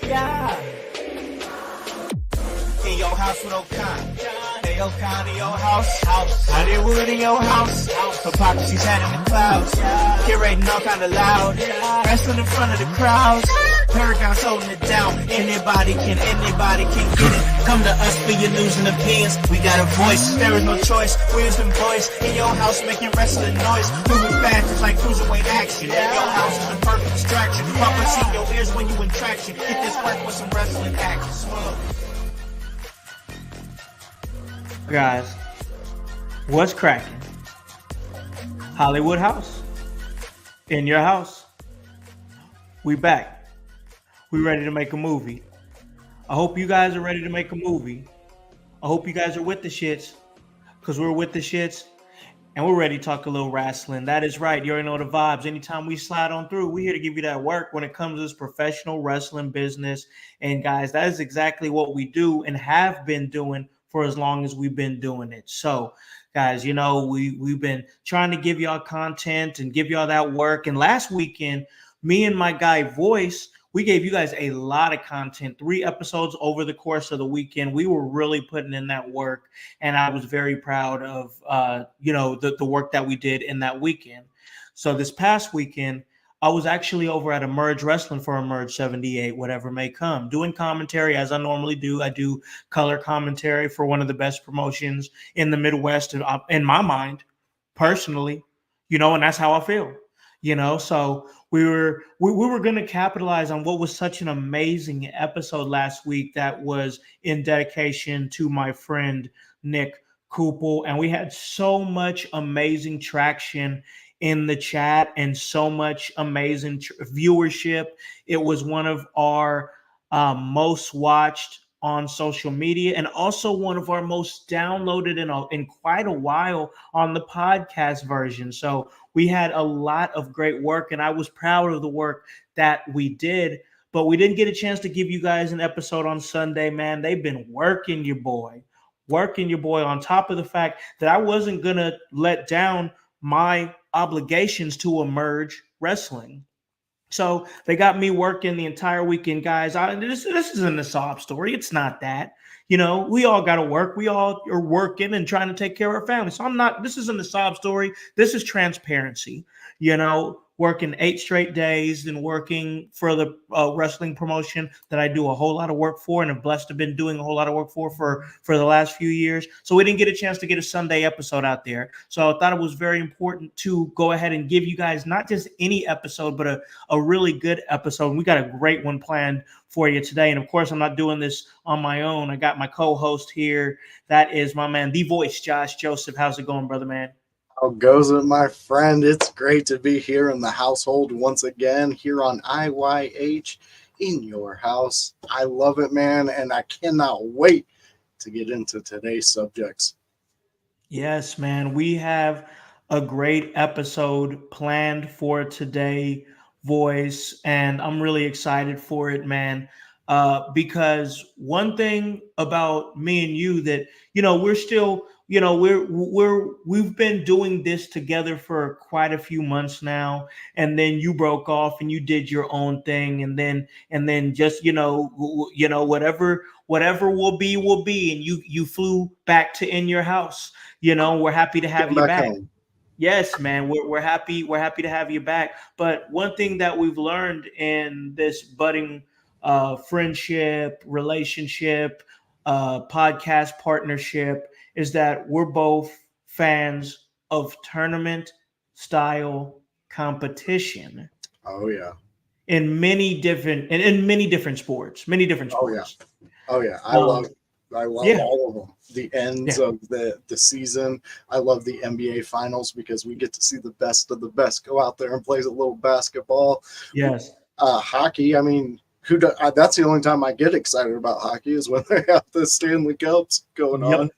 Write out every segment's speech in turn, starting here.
Yeah. In your house with O'Connor. Hey, O'Connor, your house. Hollywood in your house. Hypocrisy's head in the clouds. Curating all kind of loud. Wrestling in front of the crowds. Paragon's holding it down. Anybody can get it. Come to us for your news and opinions. We got a voice. There is no choice. Wheels and boys in your house making wrestling noise. Moving fast just like cruiserweight action. Your house is a perfect distraction. Puppets in your ears when you in traction. Get this work with some wrestling action. Smoke. Guys, what's cracking? Hollywood House. In your house. We back. We ready to make a movie. I hope you guys are ready to make a movie. I hope you guys are with the shits, because we're with the shits and we're ready to talk a little wrestling. That is right. You already know the vibes. Anytime we slide on through, we're here to give you that work when it comes to this professional wrestling business. And guys, that is exactly what we do and have been doing for as long as we've been doing it. So guys, you know, we've been trying to give y'all content and give y'all that work. And last weekend me and my guy Voice, we gave you guys a lot of content, 3 episodes over the course of the weekend. We were really putting in that work, and I was very proud of the work that we did in that weekend. So this past weekend, I was actually over at Emerge Wrestling for Emerge 78, whatever may come, doing commentary as I normally do. I do color commentary for one of the best promotions in the Midwest, in my mind, personally, and that's how I feel. So we were going to capitalize on what was such an amazing episode last week that was in dedication to my friend Nick Kupel, and we had so much amazing traction in the chat and so much amazing viewership. It was one of our most watched on social media, and also one of our most downloaded in quite a while on the podcast version. So we had a lot of great work, and I was proud of the work that we did. But we didn't get a chance to give you guys an episode on Sunday, man. They've been working your boy on top of the fact that I wasn't going to let down my obligations to Emerge Wrestling. So they got me working the entire weekend, guys. This isn't a sob story. It's not that. We all got to work. We all are working and trying to take care of our family. So this isn't a sob story. This is transparency. Working 8 straight days and working for the wrestling promotion that I do a whole lot of work for and have blessed to have been doing a whole lot of work for the last few years. So we didn't get a chance to get a Sunday episode out there. So I thought it was very important to go ahead and give you guys not just any episode, but a really good episode. We got a great one planned for you today. And of course, I'm not doing this on my own. I got my co-host here. That is my man, The Voice, Josh Joseph. How's it going, brother, man? How goes it, my friend? It's great to be here in the household once again, here on IYH in your house. I love it, man, and I cannot wait to get into today's subjects. Yes, man. We have a great episode planned for today, Voice, and I'm really excited for it, man. Because one thing about me and you that we're still, we've been doing this together for quite a few months now, and then you broke off and you did your own thing, and then just whatever will be, and you flew back to In Your House. We're happy to have you back. Home. Yes, man, we're happy. We're happy to have you back. But one thing that we've learned in this budding friendship, relationship, podcast partnership is that we're both fans of tournament style competition. Oh yeah. In many different sports. Oh yeah. I love yeah. all of them. The ends of the season. I love the NBA finals because we get to see the best of the best go out there and play a little basketball. Yes. Hockey, I mean, that's the only time I get excited about hockey is when they have the Stanley Cups going on.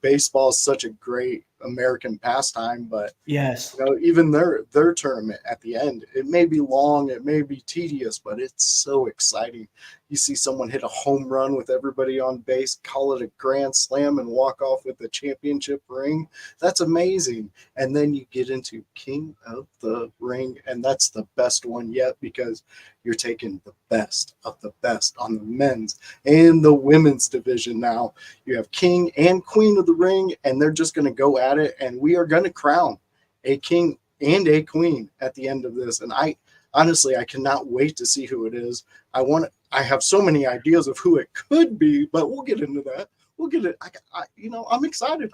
Baseball is such a great American pastime, but yes, even their tournament at the end, it may be long, it may be tedious, but it's so exciting. You see someone hit a home run with everybody on base, call it a grand slam, and walk off with the championship ring. That's amazing. And then you get into King of the Ring, and that's the best one yet because you're taking the best of the best on the men's and the women's division. Now you have King and Queen of the Ring, and they're just going to go at it, and we are going to crown a king and a queen at the end of this. And I cannot wait to see who it is. I have so many ideas of who it could be, but we'll get into that. We'll get it. I'm excited.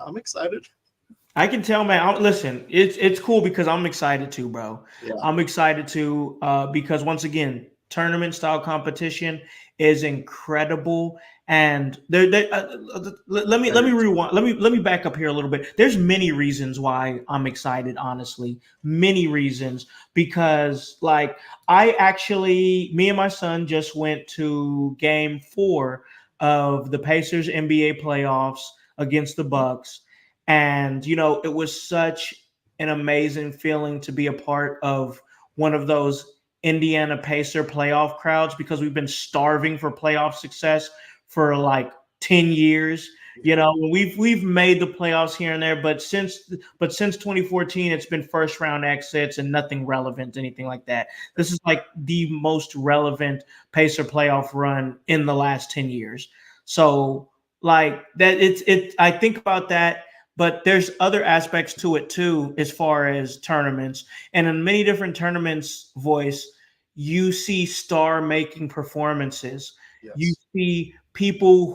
I can tell, man. Listen, it's cool because I'm excited too, bro. Yeah. I'm excited too because once again, tournament style competition is incredible. And let me rewind. Let me back up here a little bit. There's many reasons why I'm excited. Honestly, many reasons because me and my son just went to Game 4 of the Pacers NBA playoffs against the Bucks. And, it was such an amazing feeling to be a part of one of those Indiana Pacer playoff crowds because we've been starving for playoff success for like 10 years. You know, we've made the playoffs here and there, but since 2014, it's been first round exits and nothing relevant, anything like that. This is like the most relevant Pacer playoff run in the last 10 years. So like that, I think about that, but there's other aspects to it too, as far as tournaments. And in many different tournaments, voice, you see star making performances. You Yes. see people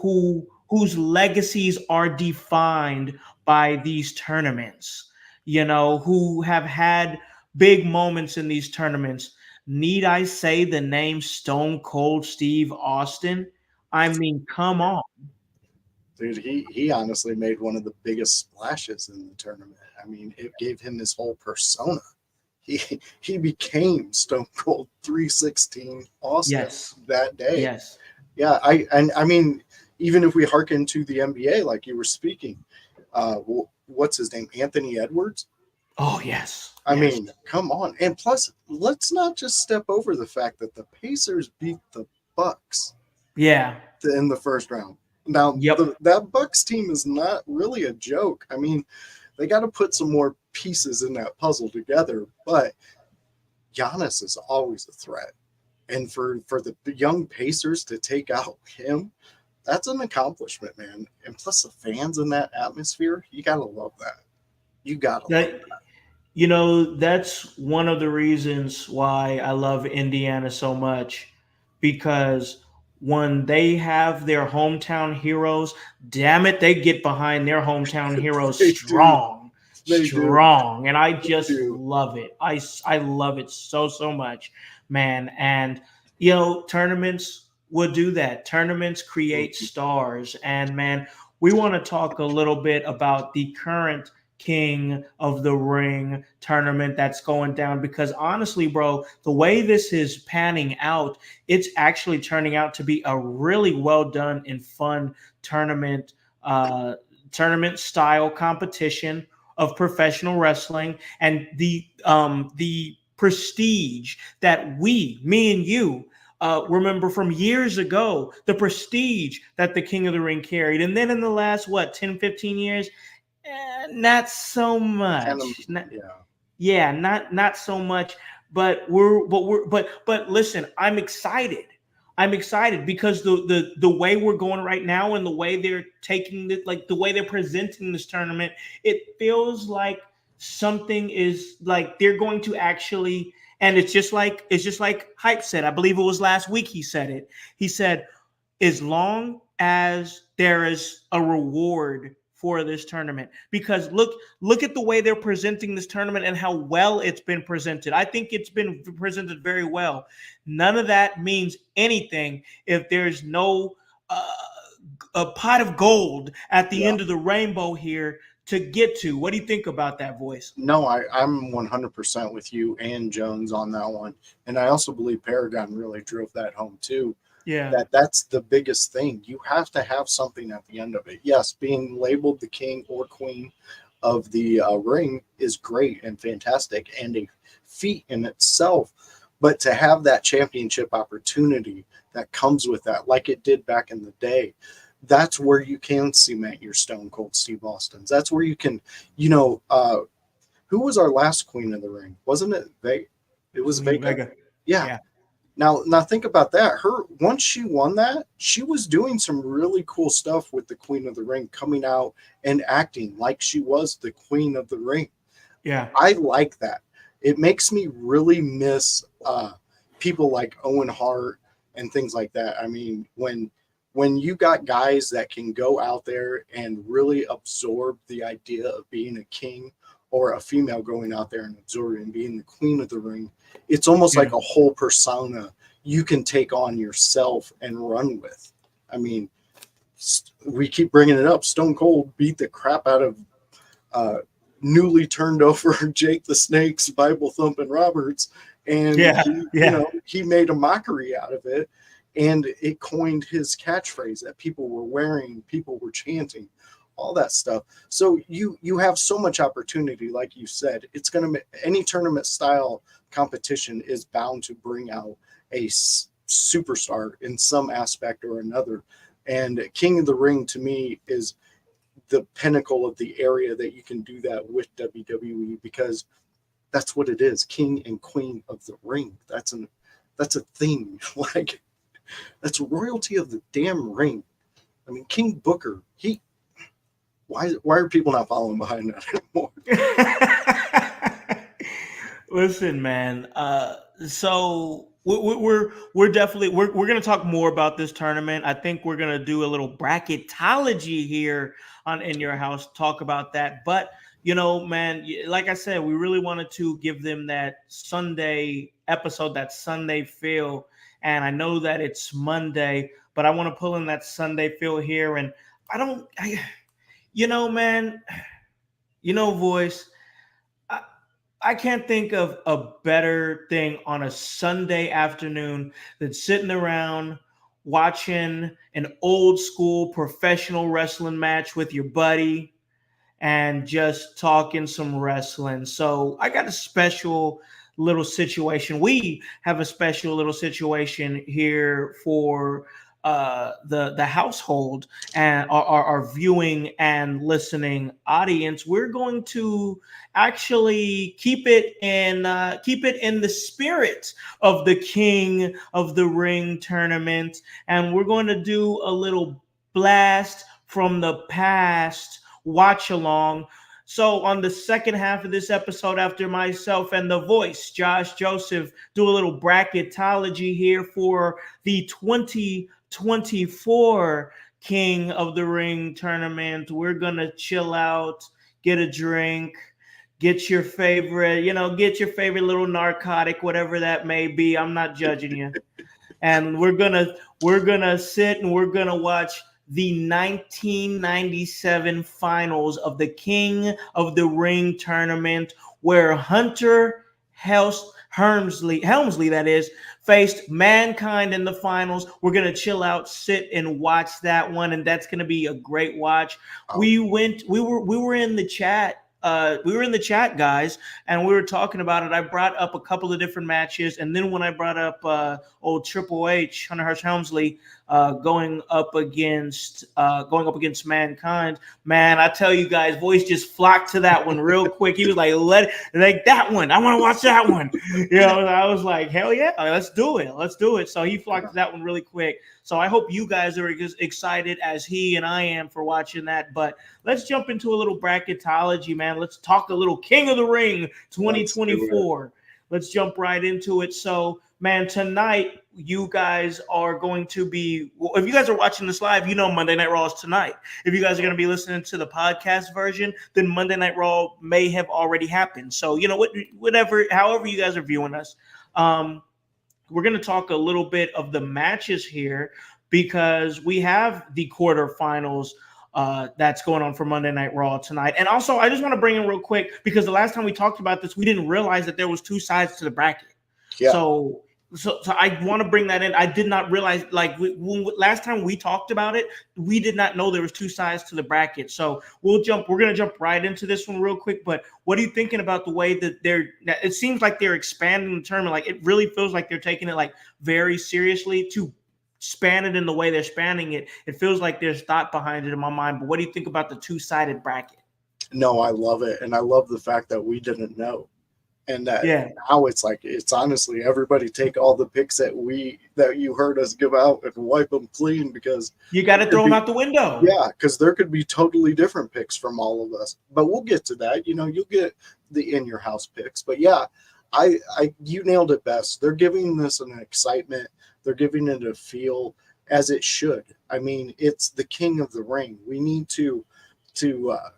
whose legacies are defined by these tournaments, you know, who have had big moments in these tournaments. Need I say the name Stone Cold Steve Austin? I mean, come on. Dude, he honestly made one of the biggest splashes in the tournament. I mean, it gave him his whole persona. He became Stone Cold 316 Austin Yes. that day. Yes. Yeah, I mean, even if we hearken to the NBA, like you were speaking, what's his name, Anthony Edwards. Oh, yes. I Yes. mean, come on, and plus, let's not just step over the fact that the Pacers beat the Bucks Yeah. in the first round. Now, Yep. that Bucks team is not really a joke. I mean, they got to put some more pieces in that puzzle together, but Giannis is always a threat. And for the young Pacers to take out him, that's an accomplishment, man. And plus the fans in that atmosphere, you gotta love that. You gotta love That You know, that's one of the reasons why I love Indiana so much, because when they have their hometown heroes, damn it, they get behind their hometown that. heroes They do. strong, They do. strong. And I They just do. love it. I love it so, so much, man. And, you know, tournaments will do that. Tournaments create stars. And, man, we want to talk a little bit about the current King of the Ring tournament that's going down, because honestly, bro, the way this is panning out, it's actually turning out to be a really well done and fun tournament, tournament style competition of professional wrestling, and the prestige that me and you remember from years ago, the prestige that the King of the Ring carried. And then in the last, what, 10, 15 years, not so Kind of, much. yeah. Yeah, not so much. But listen, I'm excited. I'm excited because the way we're going right now and the way they're taking it, like the way they're presenting this tournament, it feels like something is like they're going to actually. And it's just like Hype said. I believe it was last week he said it. He said, as long as there is a reward for this tournament, because look at the way they're presenting this tournament and how well it's been presented. I think it's been presented very well. None of that means anything if there's no uh, a pot of gold at the Yeah. end of the rainbow here to get to. What do you think about that, voice? No, I'm 100% with you and Jones on that one. And I also believe Paragon really drove that home too. Yeah. That's the biggest thing. You have to have something at the end of it. Yes, being labeled the king or queen of the ring is great and fantastic and a feat in itself. But to have that championship opportunity that comes with that, like it did back in the day, that's where you can cement your Stone Cold Steve Austins. That's where you can, who was our last queen of the ring? Wasn't it Vega? It was Vega. Yeah. Yeah. Now think about that. Her once she won that, she was doing some really cool stuff with the Queen of the Ring, coming out and acting like she was the Queen of the Ring. Yeah. I like that. It makes me really miss people like Owen Hart and things like that. I mean, when you got guys that can go out there and really absorb the idea of being a king, or a female going out there and absorbing and being the queen of the ring, it's almost like a whole persona you can take on yourself and run with. I mean, we keep bringing it up. Stone Cold beat the crap out of newly turned over Jake the Snake's Bible thumping Roberts, and he made a mockery out of it, and it coined his catchphrase that people were wearing, people were chanting, all that stuff. So you have so much opportunity, like you said. It's going to, any tournament style competition is bound to bring out a superstar in some aspect or another. And King of the Ring to me is the pinnacle of the area that you can do that with WWE, because that's what it is. King and Queen of the Ring. That's a thing. Like, that's royalty of the damn ring. I mean, King Booker, why are people not following behind that anymore? Listen, man. So we're definitely we're gonna talk more about this tournament. I think we're gonna do a little bracketology here on In Your House. Talk about that, but man, like I said, we really wanted to give them that Sunday episode, that Sunday feel. And I know that it's Monday, but I want to pull in that Sunday feel here. And man, voice. I can't think of a better thing on a Sunday afternoon than sitting around watching an old school professional wrestling match with your buddy and just talking some wrestling. So I got a special little situation. We have a special little situation here for the household and our viewing and listening audience. We're going to actually keep it in the spirit of the King of the Ring tournament, and we're going to do a little blast from the past watch along. So on the second half of this episode, after myself and the voice, Josh Joseph, do a little bracketology here for the 2024 King of the Ring tournament. We're gonna chill out, get a drink, get your favorite little narcotic, whatever that may be. I'm not judging you. And we're gonna sit and we're gonna watch the 1997 finals of the King of the Ring tournament, where Hunter Helmsley, that is, faced Mankind in the finals. We're gonna chill out, sit and watch that one, and that's gonna be a great watch. We were in the chat. We were in the chat, guys, and we were talking about it. I brought up a couple of different matches, and then when I brought up old Triple H, Hunter Hearst Helmsley, going up against Mankind, man, I tell you guys, voice just flocked to that one real quick. He was like, like that one. I want to watch that one. I was like, hell yeah, let's do it. So he flocked to that one really quick. So I hope you guys are as excited as he and I am for watching that. But let's jump into a little bracketology, man. Let's talk a little King of the Ring 2024. Let's jump right into it. So, man, tonight you guys are going to be, if you guys are watching this live, Monday Night Raw is tonight. If you guys are going to be listening to the podcast version, then Monday Night Raw may have already happened. So, however you guys are viewing us, we're going to talk a little bit of the matches here because we have the quarterfinals that's going on for Monday Night Raw tonight. And also, I just want to bring in real quick, because the last time we talked about this, we didn't realize that there was two sides to the bracket. Yeah. So I want to bring that in. I did not realize, last time we talked about it, we did not know there was two sides to the bracket. So we're going to jump right into this one real quick. But what are you thinking about the way that it seems like they're expanding the tournament? Like, it really feels like they're taking it very seriously to span it in the way they're spanning it. It feels like there's thought behind it in my mind. But what do you think about the two-sided bracket? No, I love it. And I love the fact that we didn't know. And that now it's honestly, everybody take all the picks that you heard us give out and wipe them clean, because you got to throw them out the window. Yeah, because there could be totally different picks from all of us. But we'll get to that. You'll get the In Your House picks. But yeah, you nailed it best. They're giving this an excitement. They're giving it a feel, as it should. I mean, it's the King of the Ring. We need to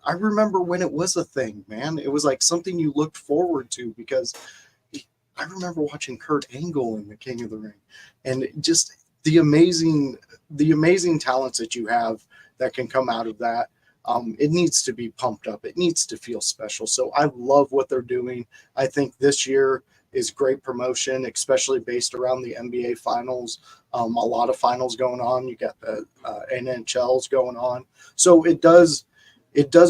I remember when it was a thing, man. It was like something you looked forward to, because I remember watching Kurt Angle in the King of the Ring, and just the amazing talents that you have that can come out of that. It needs to be pumped up. It needs to feel special. So I love what they're doing. I think this year is great promotion, especially based around the NBA finals. A lot of finals going on. You got the NHLs going on. So it does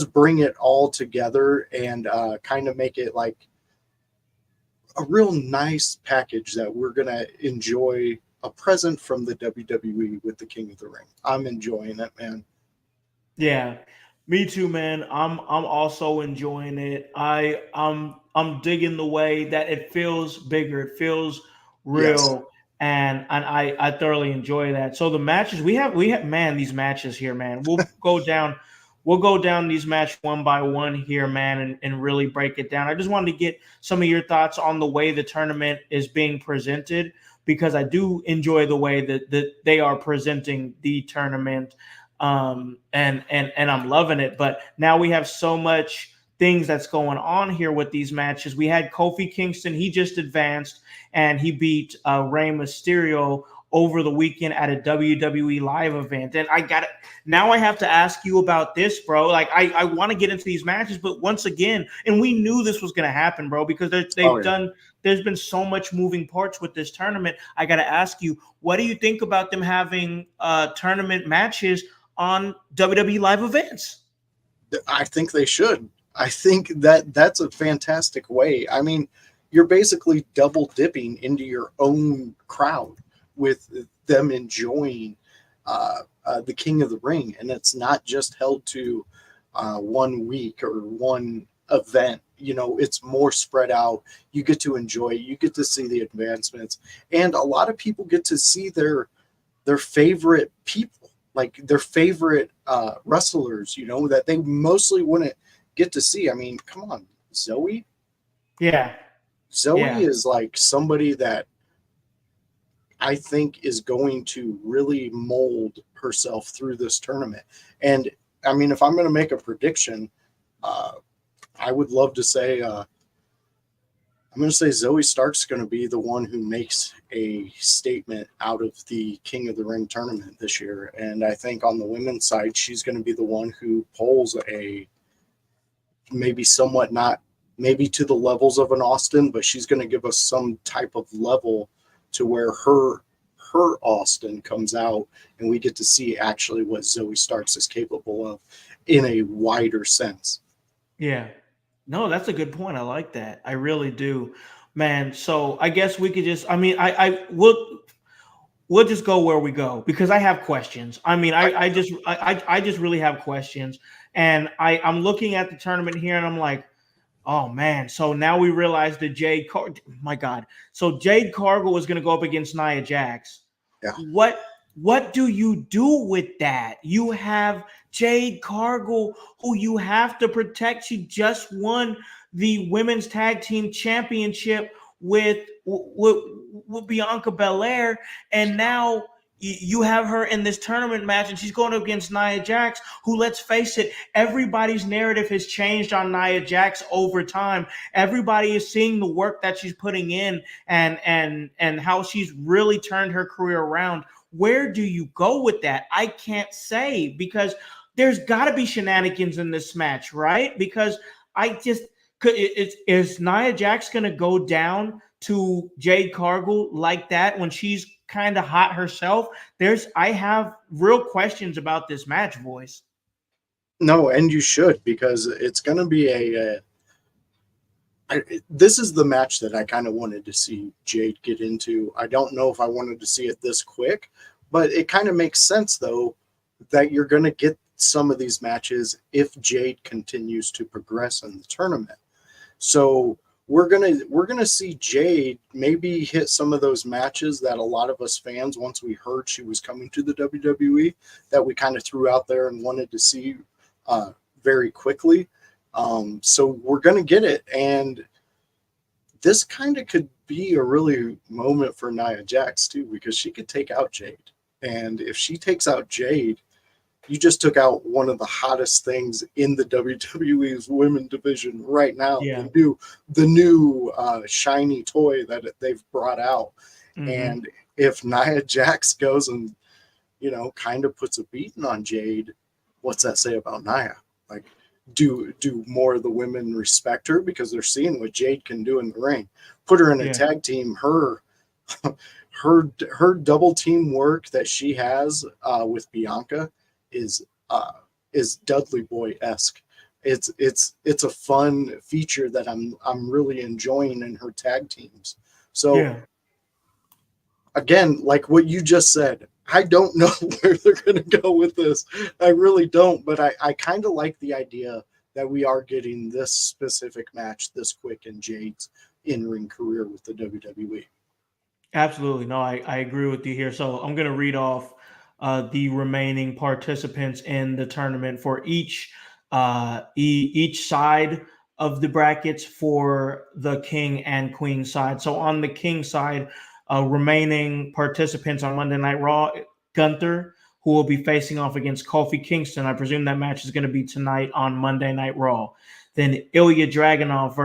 bring it all together and kind of make it like a real nice package that we're going to enjoy, a present from the WWE with the King of the Ring. I'm enjoying it, man. Yeah, Me too, man. I'm also enjoying it. I'm digging the way that it feels bigger. It feels Yes. real, and I thoroughly enjoy that. So the matches we have man, these matches here, man. We'll go down these matches one by one here, man, and really break it down. I just wanted to get some of your thoughts on the way the tournament is being presented, because I do enjoy the way that they are presenting the tournament, and I'm loving it. But now we have so much things that's going on here with these matches. We had Kofi Kingston; he just advanced and he beat Rey Mysterio over the weekend at a WWE live event. And I got it. Now I have to ask you about this, bro. Like I want to get into these matches, but once again, and we knew this was going to happen, bro, because Oh they've yeah. done. There's been so much moving parts with this tournament. I got to ask you, what do you think about them having tournament matches on WWE live events? I think they should. I think that that's a fantastic way. I mean, you're basically double dipping into your own crowd with them enjoying the King of the Ring, and it's not just held to 1 week or one event. You know, it's more spread out. You get to enjoy it. You get to see the advancements, and a lot of people get to see their favorite people, like their favorite wrestlers, you know, that they mostly wouldn't get to see. I mean, come on, Zoe. Yeah, Zoe yeah, is like somebody that I think is going to really mold herself through this tournament. And I mean, if I'm going to make a prediction, uh, I would love to say I'm going to say Zoe Stark's going to be the one who makes a statement out of the King of the Ring tournament this year. And I think on the women's side, she's going to be the one who pulls a maybe somewhat not maybe to the levels of an Austin, but she's going to give us some type of level to where her Austin comes out and we get to see actually what Zoe Starks is capable of in a wider sense. yeah. No, that's a good point. I like that. I really do, man. So I guess we could just. I mean, I will. We'll just go where we go because I have questions. I mean, I, I just really have questions, and I'm looking at the tournament here, and I'm like, oh man. So now we realize that my God. So Jade Cargill is going to go up against Nia Jax. yeah. What do you do with that? You have Jade Cargill, who you have to protect. She just won the women's tag team championship with Bianca Belair, and now you have her in this tournament match, and she's going against Nia Jax, who, let's face it, everybody's narrative has changed on Nia Jax over time. Everybody is seeing the work that she's putting in, and how she's really turned her career around. Where do you go with that? I can't say, because there's got to be shenanigans in this match, right? Because I just could. Is Nia Jax going to go down to Jade Cargill like that when she's kind of hot herself? I have real questions about this match, boys. No, and you should, because it's going to be this is the match that I kind of wanted to see Jade get into. I don't know if I wanted to see it this quick, but it kind of makes sense though that you're going to get some of these matches if Jade continues to progress in the tournament. So we're gonna see Jade maybe hit some of those matches that a lot of us fans, once we heard she was coming to the WWE, that we kind of threw out there and wanted to see very quickly. So we're gonna get it, and this kind of could be a really moment for Nia Jax too, because she could take out Jade, and if she takes out Jade, you just took out one of the hottest things in the WWE's women division right now. Yeah. The new shiny toy that they've brought out. Mm-hmm. And if Nia Jax goes and, you know, kind of puts a beating on Jade, what's that say about Nia? Like, do more of the women respect her because they're seeing what Jade can do in the ring? Put her in a tag team. Her double team work that she has with Bianca is Dudley Boy-esque. It's a fun feature that I'm really enjoying in her tag teams. So again, like what you just said, I don't know where they're going to go with this. I really don't, but I kind of like the idea that we are getting this specific match this quick in Jade's in-ring career with the WWE. Absolutely. No, I agree with you here. So I'm going to read off the remaining participants in the tournament for each side of the brackets for the king and queen side. So on the king side, remaining participants on Monday Night Raw, Gunther, who will be facing off against Kofi Kingston. I presume that match is going to be tonight on Monday Night Raw. Then Ilya Dragunov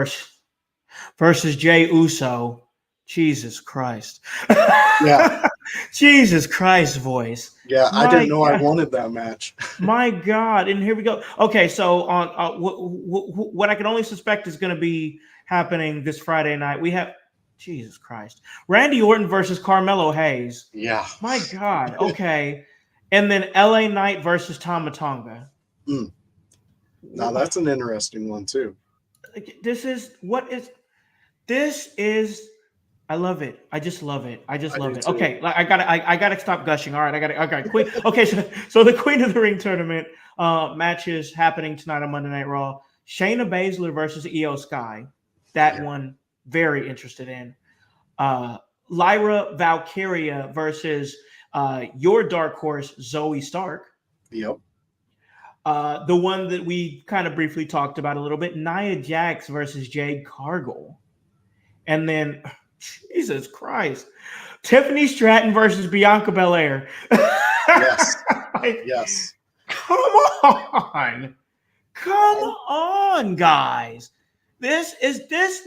versus Jey Uso. Jesus Christ. Yeah. Jesus Christ voice. Yeah, I My didn't know I God. wanted that match. My God. And here we go. Okay, so on what I can only suspect is going to be happening this Friday night, we have Jesus Christ. Randy Orton versus Carmelo Hayes. Yeah. My God. Okay. And then LA Knight versus Tama Tonga. Now that's an interesting one too. This is I love it. I just love it. I just love it. Too. Okay, I gotta stop gushing. All right, okay, queen. Okay, so the Queen of the Ring tournament matches happening tonight on Monday Night Raw. Shayna Baszler versus Io Sky. That one very interested in. Lyra Valkyria versus your dark horse Zoe Stark. Yep. The one that we kind of briefly talked about a little bit, Nia Jax versus Jade Cargill. And then, Jesus Christ, Tiffany Stratton versus Bianca Belair. Yes. Yes. Come on. Come on, guys. Is this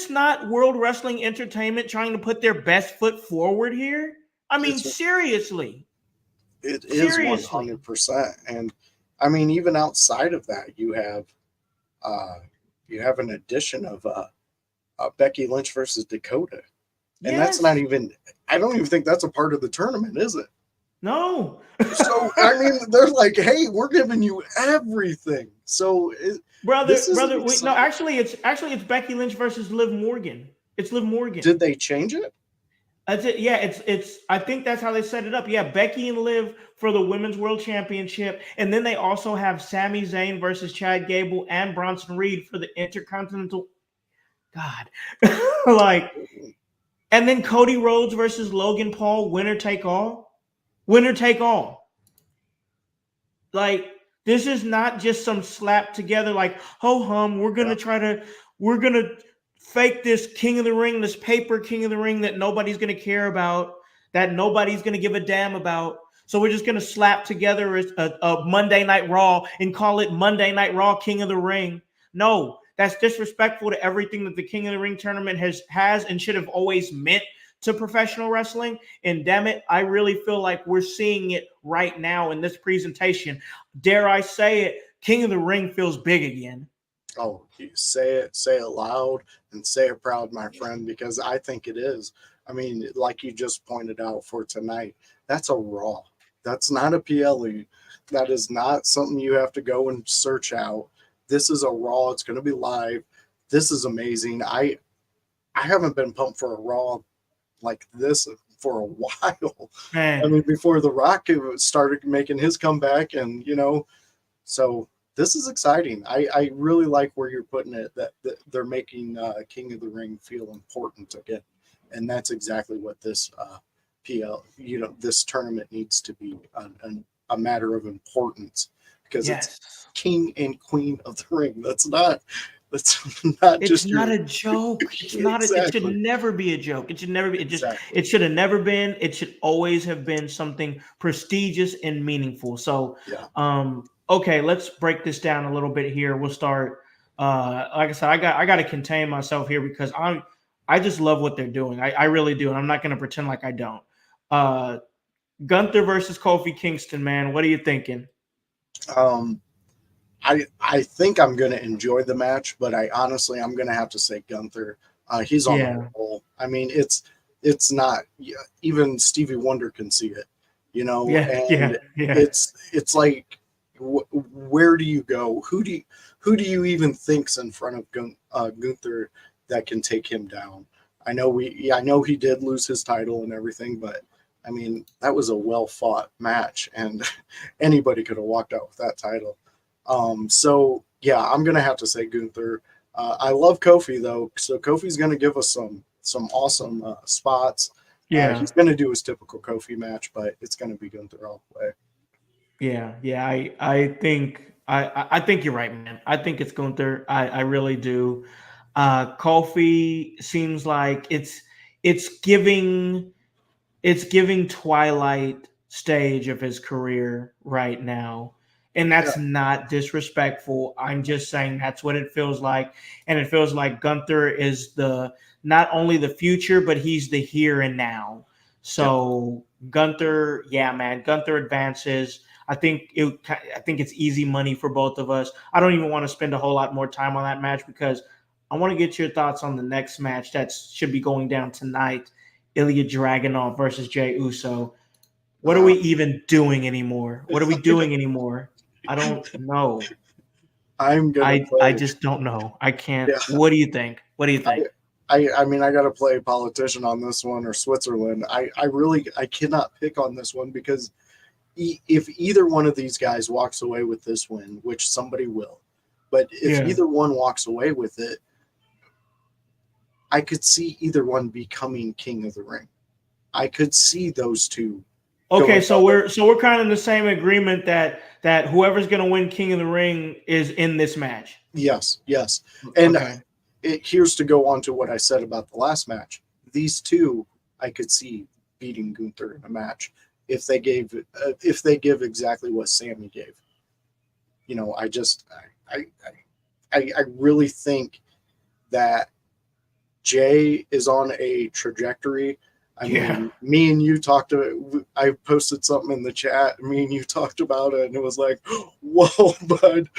not World Wrestling Entertainment trying to put their best foot forward here? I mean, seriously. It is 100%. And I mean, even outside of that, you have an addition of Becky Lynch versus Dakota. And that's not even, I don't even think that's a part of the tournament, is it? No. So, I mean, they're like, hey, we're giving you everything. So, actually, it's Becky Lynch versus Liv Morgan. It's Liv Morgan. Did they change it? That's it. Yeah, it's. I think that's how they set it up. Yeah, Becky and Liv for the Women's World Championship, and then they also have Sami Zayn versus Chad Gable and Bronson Reed for the Intercontinental. God, and then Cody Rhodes versus Logan Paul, winner take all. Winner take all. Like, this is not just some slap together, like, ho hum, we're gonna fake this King of the Ring, this paper King of the Ring that nobody's going to care about, that nobody's going to give a damn about. So we're just going to slap together a Monday Night Raw and call it Monday Night Raw King of the Ring. No, that's disrespectful to everything that the King of the Ring tournament has and should have always meant to professional wrestling. And damn it, I really feel like we're seeing it right now in this presentation. Dare I say it, King of the Ring feels big again. Oh, you say it loud and say it proud, my friend, because I think it is. I mean, like you just pointed out for tonight, that's a Raw. That's not a PLE. That is not something you have to go and search out. This is a Raw. It's going to be live. This is amazing. I haven't been pumped for a Raw like this for a while. Man. I mean, before The Rock started making his comeback, and so this is exciting. I really like where you're putting it, that they're making King of the Ring feel important again. And that's exactly what this this tournament needs to be, a matter of importance, because it's King and Queen of the Ring. It's not a joke. It's not. It should never be a joke. It should never be. It should have never been. It should always have been something prestigious and meaningful. So, okay, let's break this down a little bit here. We'll start. Like I said, I got to contain myself here because I just love what they're doing. I really do, and I'm not going to pretend like I don't. Gunther versus Kofi Kingston, man. What are you thinking? I think I'm going to enjoy the match, but I'm going to have to say Gunther. He's on the roll. I mean, it's not even Stevie Wonder can see it, It's like, where do you go? Who do you even think's in front of Gunther that can take him down? I know he did lose his title and everything, but I mean, that was a well fought match, and anybody could have walked out with that title. So yeah, I'm gonna have to say Gunther. I love Kofi though, so Kofi's gonna give us some awesome spots. Yeah. He's gonna do his typical Kofi match, but it's gonna be Gunther all the way. Yeah. I think you're right, man. I think it's Gunther. I really do. Kofi seems like it's giving it's giving Twilight stage of his career right now. And Yeah, that's not disrespectful. I'm just saying that's what it feels like. And it feels like Gunther is the not only the future, but he's the here and now. yeah. So Gunther, yeah, man, Gunther advances. I think it's easy money for both of us. I don't even want to spend a whole lot more time on that match because I want to get your thoughts on the next match that should be going down tonight. Ilya Dragunov versus Jey Uso. What are Uh, we even doing anymore? What are we doing anymore? I don't know. I'm gonna I play. just don't know. I can't. Yeah, What do you think? What do you think? I mean, I got to play politician on this one or Switzerland. I really I cannot pick on this one because if either one of these guys walks away with this win, which somebody will, but if Yeah. either one walks away with it, I could see either one becoming king of the ring. I could see those two. Okay, Going so we're kind of in the same agreement that whoever's going to win King of the Ring is in this match. Yes, yes. And Okay. here's to go on to what I said about the last match. These two, I could see beating Gunther in a match if they give exactly what Sammy gave. You know, I really think that Jay is on a trajectory. I Yeah. mean, me and you talked about. I posted something in the chat. Me and you talked about it, and it was like, "Whoa, bud!"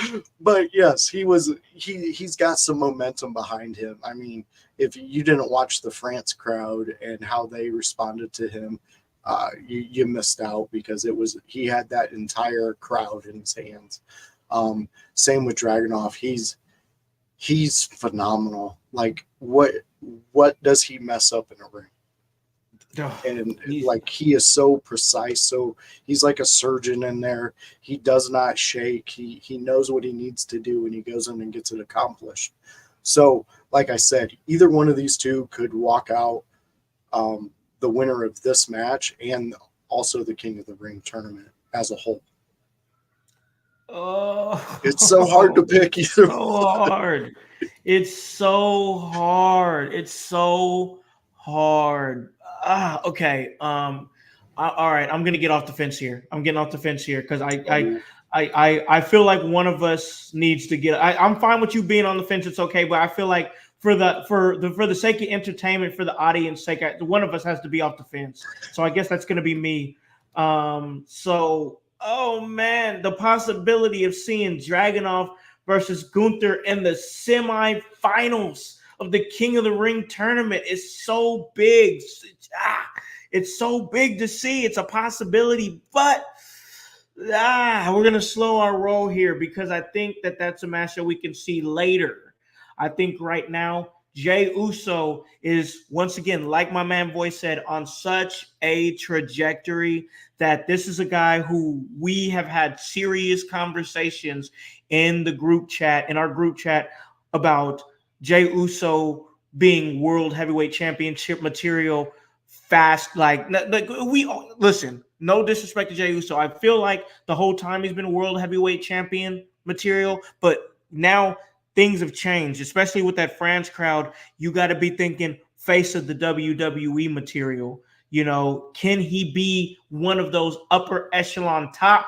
But yes, he's got some momentum behind him. I mean, if you didn't watch the France crowd and how they responded to him, you missed out because he had that entire crowd in his hands. Same with Dragunov. He's phenomenal. Like what does he mess up in a ring? And like he is so precise, so he's like a surgeon in there. He does not shake. He knows what he needs to do and he goes in and gets it accomplished. So like I said, either one of these two could walk out the winner of this match and also the King of the Ring tournament as a whole. Oh, It's so hard to pick either. so hard. It's so hard. It's so hard. Okay. All right. I'm gonna get off the fence here. I'm getting off the fence here because I feel like one of us needs to get. I'm fine with you being on the fence. It's okay, but I feel like for the sake of entertainment, for the audience sake, one of us has to be off the fence. So I guess that's gonna be me. So oh man, the possibility of seeing Dragunov versus Gunther in the semifinals of the King of the Ring tournament is so big. It's so big to see. It's a possibility, but we're going to slow our roll here because I think that's a match that we can see later. I think right now, Jey Uso is, once again, like my man Boy said, on such a trajectory that this is a guy who we have had serious conversations in our group chat, about Jey Uso being world heavyweight championship material fast. Like we listen, no disrespect to Jey Uso. I feel like the whole time he's been world heavyweight champion material, but now things have changed, especially with that France crowd. You got to be thinking face of the WWE material. You know, can he be one of those upper echelon top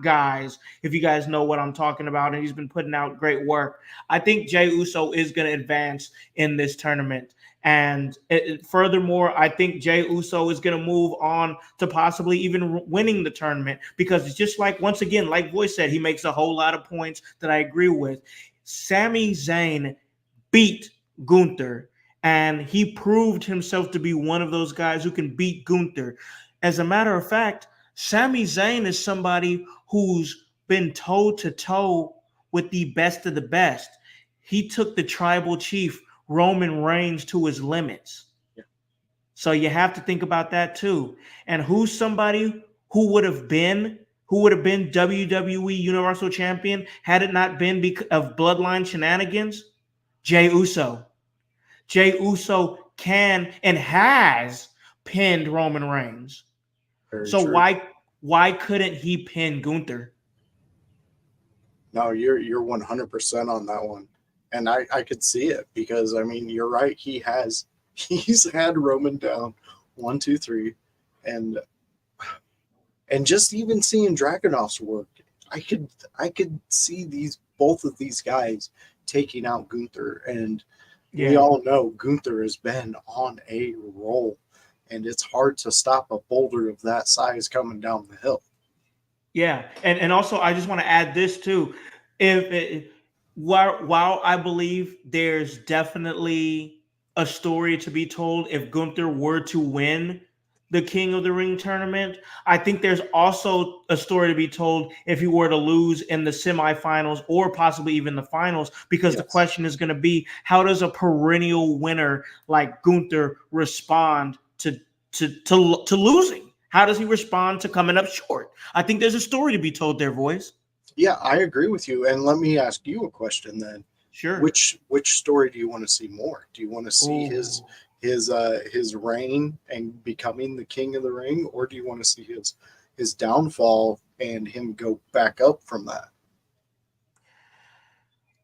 guys? If you guys know what I'm talking about, and he's been putting out great work. I think Jey Uso is going to advance in this tournament. And furthermore, I think Jey Uso is going to move on to possibly even winning the tournament because it's just like, once again, like Voice said, he makes a whole lot of points that I agree with. Sami Zayn beat Gunther, and he proved himself to be one of those guys who can beat Gunther. As a matter of fact, Sami Zayn is somebody who's been toe to toe with the best of the best. He took the tribal chief Roman Reigns to his limits. Yeah. So you have to think about that too. And who's somebody who would have been WWE Universal Champion had it not been because of bloodline shenanigans? Jey Uso. Jey Uso can and has pinned Roman Reigns. Very So true. why couldn't he pin Gunther? No, you're 100% on that one, and I could see it because I mean you're right. He's had Roman down 1, 2, 3, and just even seeing Dragunov's work, I could see both of these guys taking out Gunther, and we Yeah. all know Gunther has been on a roll, and it's hard to stop a boulder of that size coming down the hill. Yeah, and also I just want to add this too. If while I believe there's definitely a story to be told if Gunther were to win the King of the Ring tournament, I think there's also a story to be told if he were to lose in the semifinals or possibly even the finals, because the Yes. question is going to be how does a perennial winner like Gunther respond to losing? How does he respond to coming up short? I think there's a story to be told there, boys. Yeah, I agree with you. And let me ask you a question then. Sure. Which story do you want to see more? Do you want to see Ooh. his reign and becoming the king of the ring, or do you want to see his downfall and him go back up from that?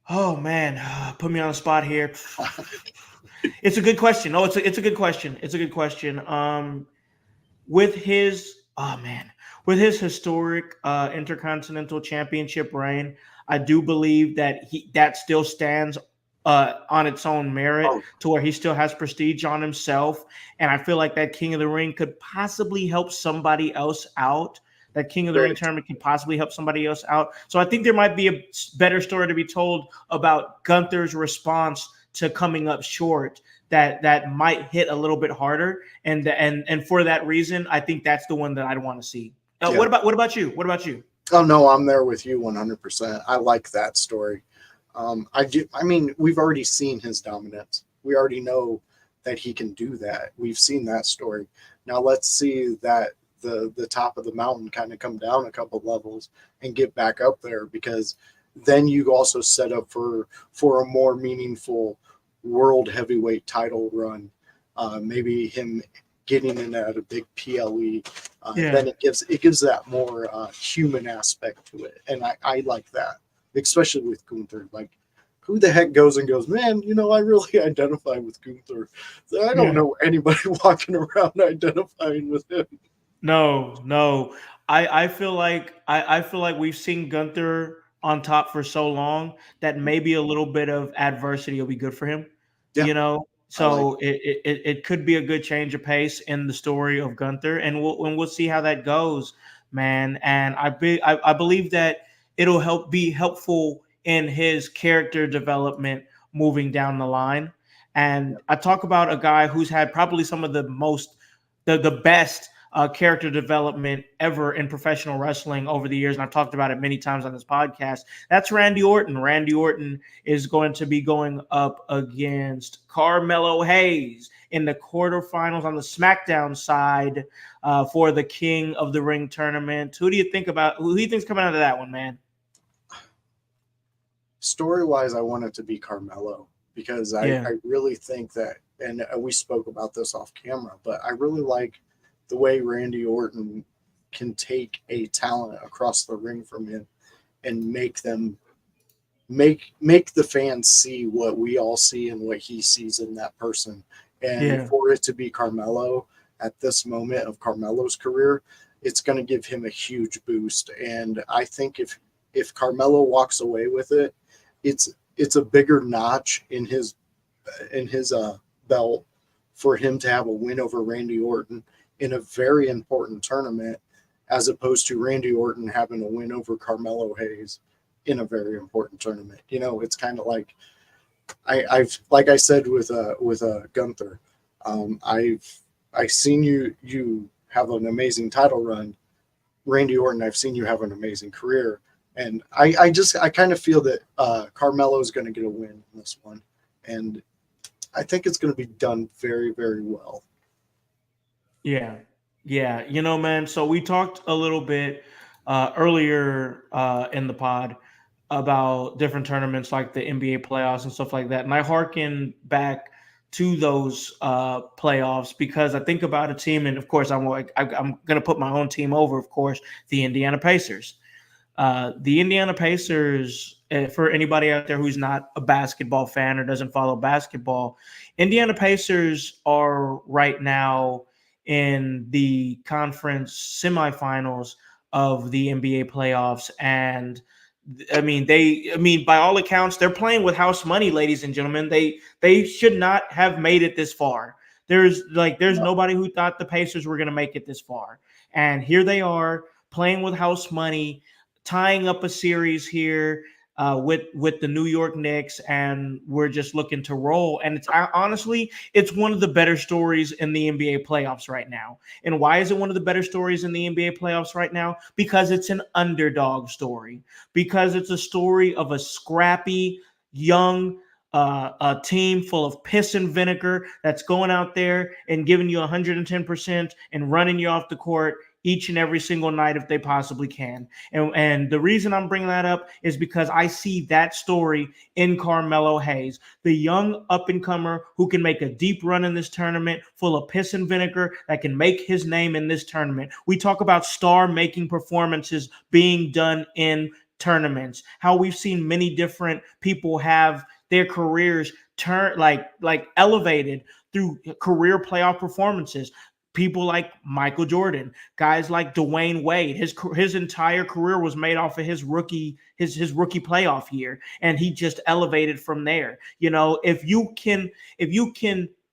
Oh man, put me on the spot here. It's a good question. Oh, it's a good question. It's a good question. With his with his historic intercontinental championship reign, I do believe that that still stands on its own merit Oh, to where he still has prestige on himself, and I feel like that King of the Ring could possibly help somebody else out. That King of the Ring very tournament could possibly help somebody else out. So I think there might be a better story to be told about Gunther's response to coming up short that might hit a little bit harder, and for that reason, I think that's the one that I'd want to see. yeah. What about you? What about you? Oh no, I'm there with you 100%. I like that story. I do. I mean, we've already seen his dominance. We already know that he can do that. We've seen that story. Now let's see that the top of the mountain kind of come down a couple levels and get back up there, because then you also set up for a more meaningful world heavyweight title run. Maybe him getting in at a big PLE. Yeah. Then it gives that more human aspect to it, and I like that, especially with Gunther. Like, who the heck goes, man, I really identify with Gunther. I don't Yeah. know anybody walking around identifying with him. No. I feel like we've seen Gunther on top for so long that maybe a little bit of adversity will be good for him. Yeah, I like. So it could be a good change of pace in the story of Gunther, and we'll see how that goes, man. And I believe that it'll be helpful in his character development moving down the line. And I talk about a guy who's had probably some of the best character development ever in professional wrestling over the years, and I've talked about it many times on this podcast. That's Randy Orton. Randy Orton is going to be going up against Carmelo Hayes in the quarterfinals on the SmackDown side for the King of the Ring tournament. Who do you think's coming out of that one, man? Story-wise, I want it to be Carmelo, because Yeah. I really think that, and we spoke about this off camera, but I really like the way Randy Orton can take a talent across the ring from him and make the fans see what we all see and what he sees in that person. And Yeah. for it to be Carmelo at this moment of Carmelo's career, it's going to give him a huge boost. And I think if Carmelo walks away with it, it's a bigger notch in his belt for him to have a win over Randy Orton in a very important tournament, as opposed to Randy Orton having a win over Carmelo Hayes in a very important tournament. It's kind of like I've like I said with Gunther, I've seen you have an amazing title run. Randy Orton, I've seen you have an amazing career. And I kind of feel that Carmelo is going to get a win in this one. And I think it's going to be done very, very well. Yeah. Yeah. You know, man, so we talked a little bit earlier in the pod about different tournaments like the NBA playoffs and stuff like that. And I hearken back to those playoffs because I think about a team, and of course, I'm going to put my own team over, of course, the Indiana Pacers. The Indiana Pacers, for anybody out there who's not a basketball fan or doesn't follow basketball, Indiana Pacers are right now in the conference semifinals of the NBA playoffs. And by all accounts, they're playing with house money, ladies and gentlemen. They should not have made it this far. There's No. nobody who thought the Pacers were going to make it this far. And here they are playing with house money, tying up a series here with the New York Knicks, and we're just looking to roll. And it's one of the better stories in the NBA playoffs right now. And why is it one of the better stories in the NBA playoffs right now? Because it's an underdog story. Because it's a story of a scrappy young a team full of piss and vinegar that's going out there and giving you 110% and running you off the court each and every single night if they possibly can. And the reason I'm bringing that up is because I see that story in Carmelo Hayes, the young up and comer who can make a deep run in this tournament, full of piss and vinegar, that can make his name in this tournament. We talk about star making performances being done in tournaments, how we've seen many different people have their careers turn like elevated through career playoff performances. People like Michael Jordan, guys like Dwayne Wade, his entire career was made off of his rookie playoff year, and he just elevated from there. You know, if you can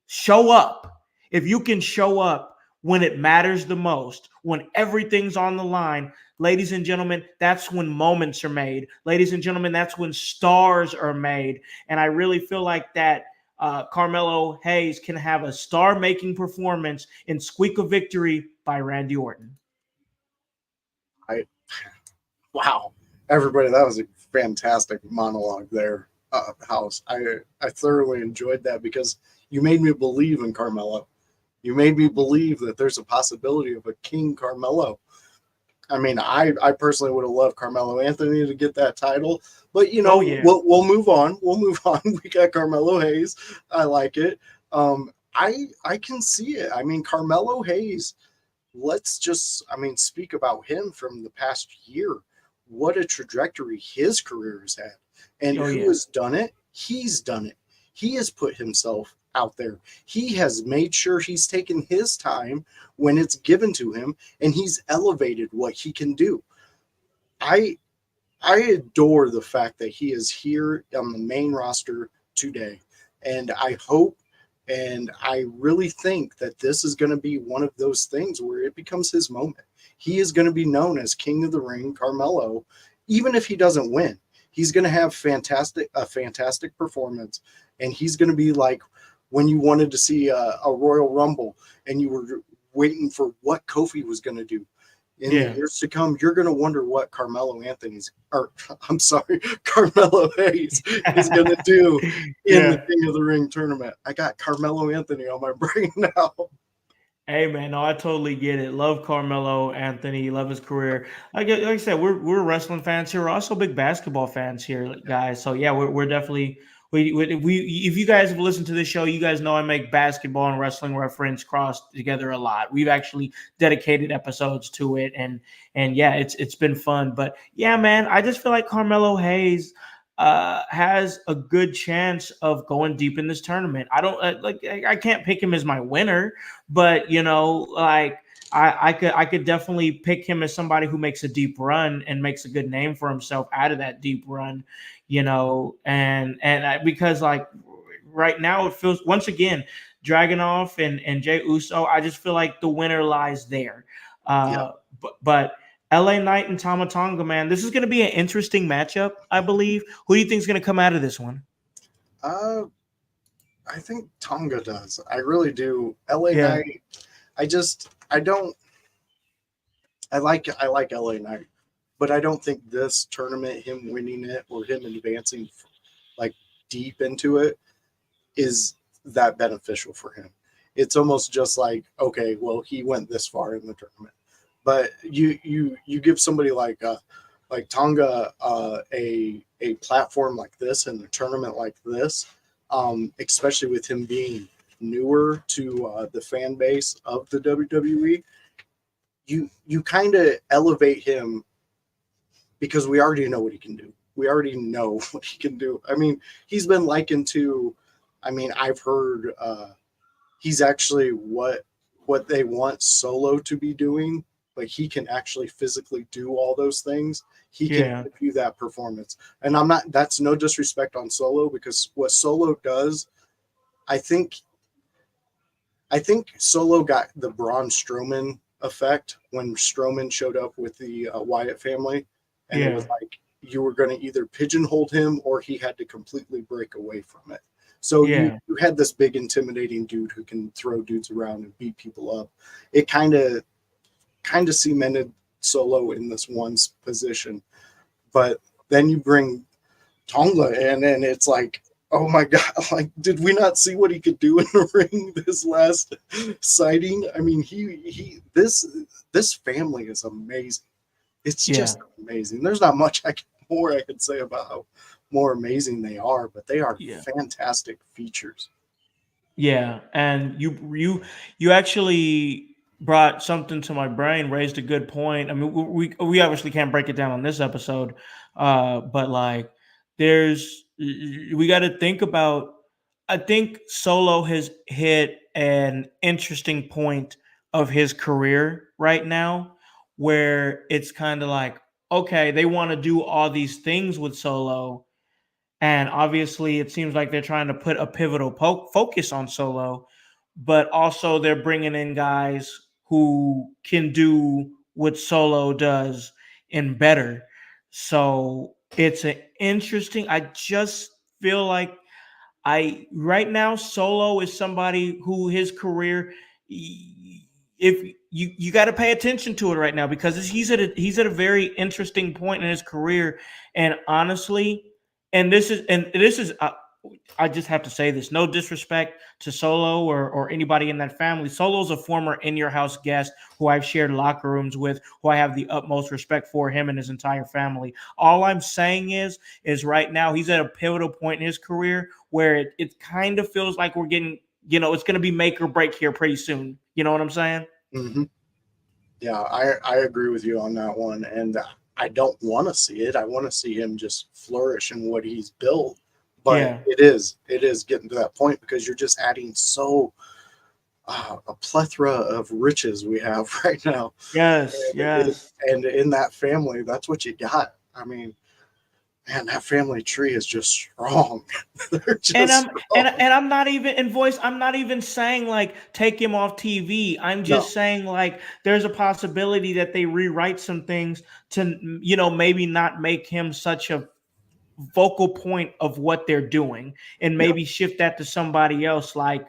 show up, if you can show up when it matters the most, when everything's on the line, ladies and gentlemen, that's when moments are made. Ladies and gentlemen, that's when stars are made. And I really feel like that Carmelo Hayes can have a star-making performance in Squeak of Victory by Randy Orton. I Wow, everybody, that was a fantastic monologue there, House. I thoroughly enjoyed that because you made me believe in Carmelo. You made me believe that there's a possibility of a King Carmelo. I mean, I personally would have loved Carmelo Anthony to get that title, but Oh yeah. we'll move on. We'll move on. We got Carmelo Hayes. I like it. I can see it. I mean, Carmelo Hayes. Let's just, speak about him from the past year. What a trajectory his career has had, and Oh who yeah. has done it? He's done it. He has put himself out there. He has made sure he's taken his time when it's given to him, and he's elevated what he can do. I I adore the fact that he is here on the main roster today, and I hope and I really think that this is going to be one of those things where it becomes his moment. He is going to be known as King of the Ring, Carmelo, even if he doesn't win. He's going to have a fantastic performance, and he's going to be like when you wanted to see a Royal Rumble and you were waiting for what Kofi was going to do. In the Yeah. years to come, you're going to wonder what Carmelo Hayes is going to do in the Yeah. King of the Ring tournament. I got Carmelo Anthony on my brain now. Hey man, no, I totally get it. Love Carmelo Anthony, love his career. Like I said, we're wrestling fans here. We're also big basketball fans here, guys. So yeah, we're definitely we if you guys have listened to this show, you guys know I make basketball and wrestling reference cross together a lot. We've actually dedicated episodes to it, and yeah, it's been fun. But yeah, man, I just feel like Carmelo Hayes has a good chance of going deep in this tournament. I don't I can't pick him as my winner, but like I could definitely pick him as somebody who makes a deep run and makes a good name for himself out of that deep run, because like right now it feels once again Dragunov and Jey Uso. I just feel like the winner lies there. Yeah. But LA Knight and Tama Tonga, man, this is going to be an interesting matchup, I believe. Who do you think is going to come out of this one? Uh, I think Tonga does. I really do. LA Yeah, Knight. I don't. I like LA Knight, but I don't think this tournament, him winning it or him advancing like deep into it, is that beneficial for him. it's almost just like, okay, well, he went this far in the tournament. But you give somebody like Tonga a platform like this and a tournament like this, especially with him being newer to the fan base of the WWE, you kind of elevate him because we already know what he can do. We already know what he can do. I mean, he's been likened to, I mean, I've heard he's actually what they want Solo to be doing, but he can actually physically do all those things. He can give you that performance. And I'm not, that's no disrespect on Solo, because what Solo does, I think Solo got the Braun Strowman effect when Strowman showed up with the Wyatt family. And it was like you were going to either pigeonhole him or he had to completely break away from it. So you had this big intimidating dude who can throw dudes around and beat people up. It kind of cemented Solo in this one position. But then you bring Tonga in and it's like, oh my God, like, did we not see what he could do in the ring this last sighting? I mean, this family is amazing. It's just amazing. There's not much more I could say about how more amazing they are, but they are fantastic features. Yeah, and you actually brought something to my brain, raised a good point. I mean, we obviously can't break it down on this episode, but like, we got to think about. I think Solo has hit an interesting point of his career right now, where it's kind of like, okay, they want to do all these things with Solo. And obviously, it seems like they're trying to put a pivotal focus on Solo, but also they're bringing in guys who can do what Solo does and better. So it's an interesting. I just feel like right now Solo is somebody who his career, if you got to pay attention to it right now, because he's at a very interesting point in his career, and honestly. And this is I just have to say this. No disrespect to Solo or anybody in that family. Solo's a former In Your House guest who I've shared locker rooms with, who I have the utmost respect for, him and his entire family. All I'm saying is right now he's at a pivotal point in his career where it kind of feels like we're getting, it's going to be make or break here pretty soon. You know what I'm saying? Mm-hmm. Yeah, I agree with you on that one. And I don't want to see it. I want to see him just flourish in what he's built. But it is getting to that point because you're just adding a plethora of riches we have right now. Yes, and in that family, that's what you got. I mean, man, that family tree is just strong. And I'm not even in voice. I'm not even saying like take him off TV. I'm just saying like there's a possibility that they rewrite some things to maybe not make him such a focal point of what they're doing, and maybe shift that to somebody else. Like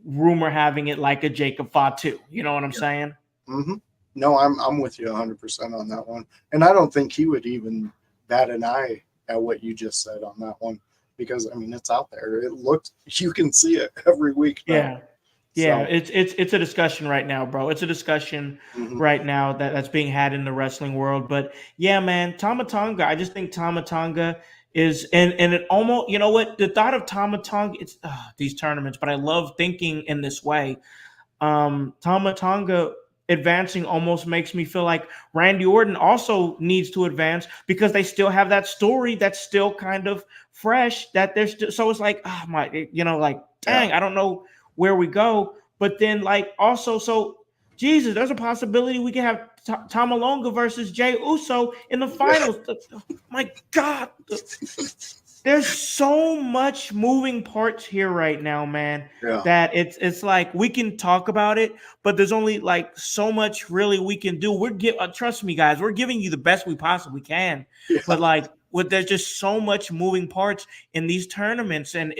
rumor having it like a Jacob Fatu. You know what I'm saying? Mm-hmm. No, I'm with you 100% on that one, and I don't think he would even bat an eye at what you just said on that one, because I mean it's out there. You can see it every week now. Yeah, it's a discussion right now, bro. It's a discussion right now that's being had in the wrestling world. But yeah, man, Tama Tonga. I just think Tama Tonga is and it almost, you know what, the thought of Tama Tonga, it's these tournaments, but I love thinking in this way. Tama Tonga advancing almost makes me feel like Randy Orton also needs to advance, because they still have that story that's still kind of fresh, that there's still, so it's like, oh my, dang, I don't know where we go. But then like also, so Jesus, there's a possibility we can have Tama Tonga versus Jey Uso in the finals. My God. There's so much moving parts here right now, man, that it's like we can talk about it, but there's only like so much really we can do. Trust me, guys, we're giving you the best we possibly can, but like there's just so much moving parts in these tournaments, and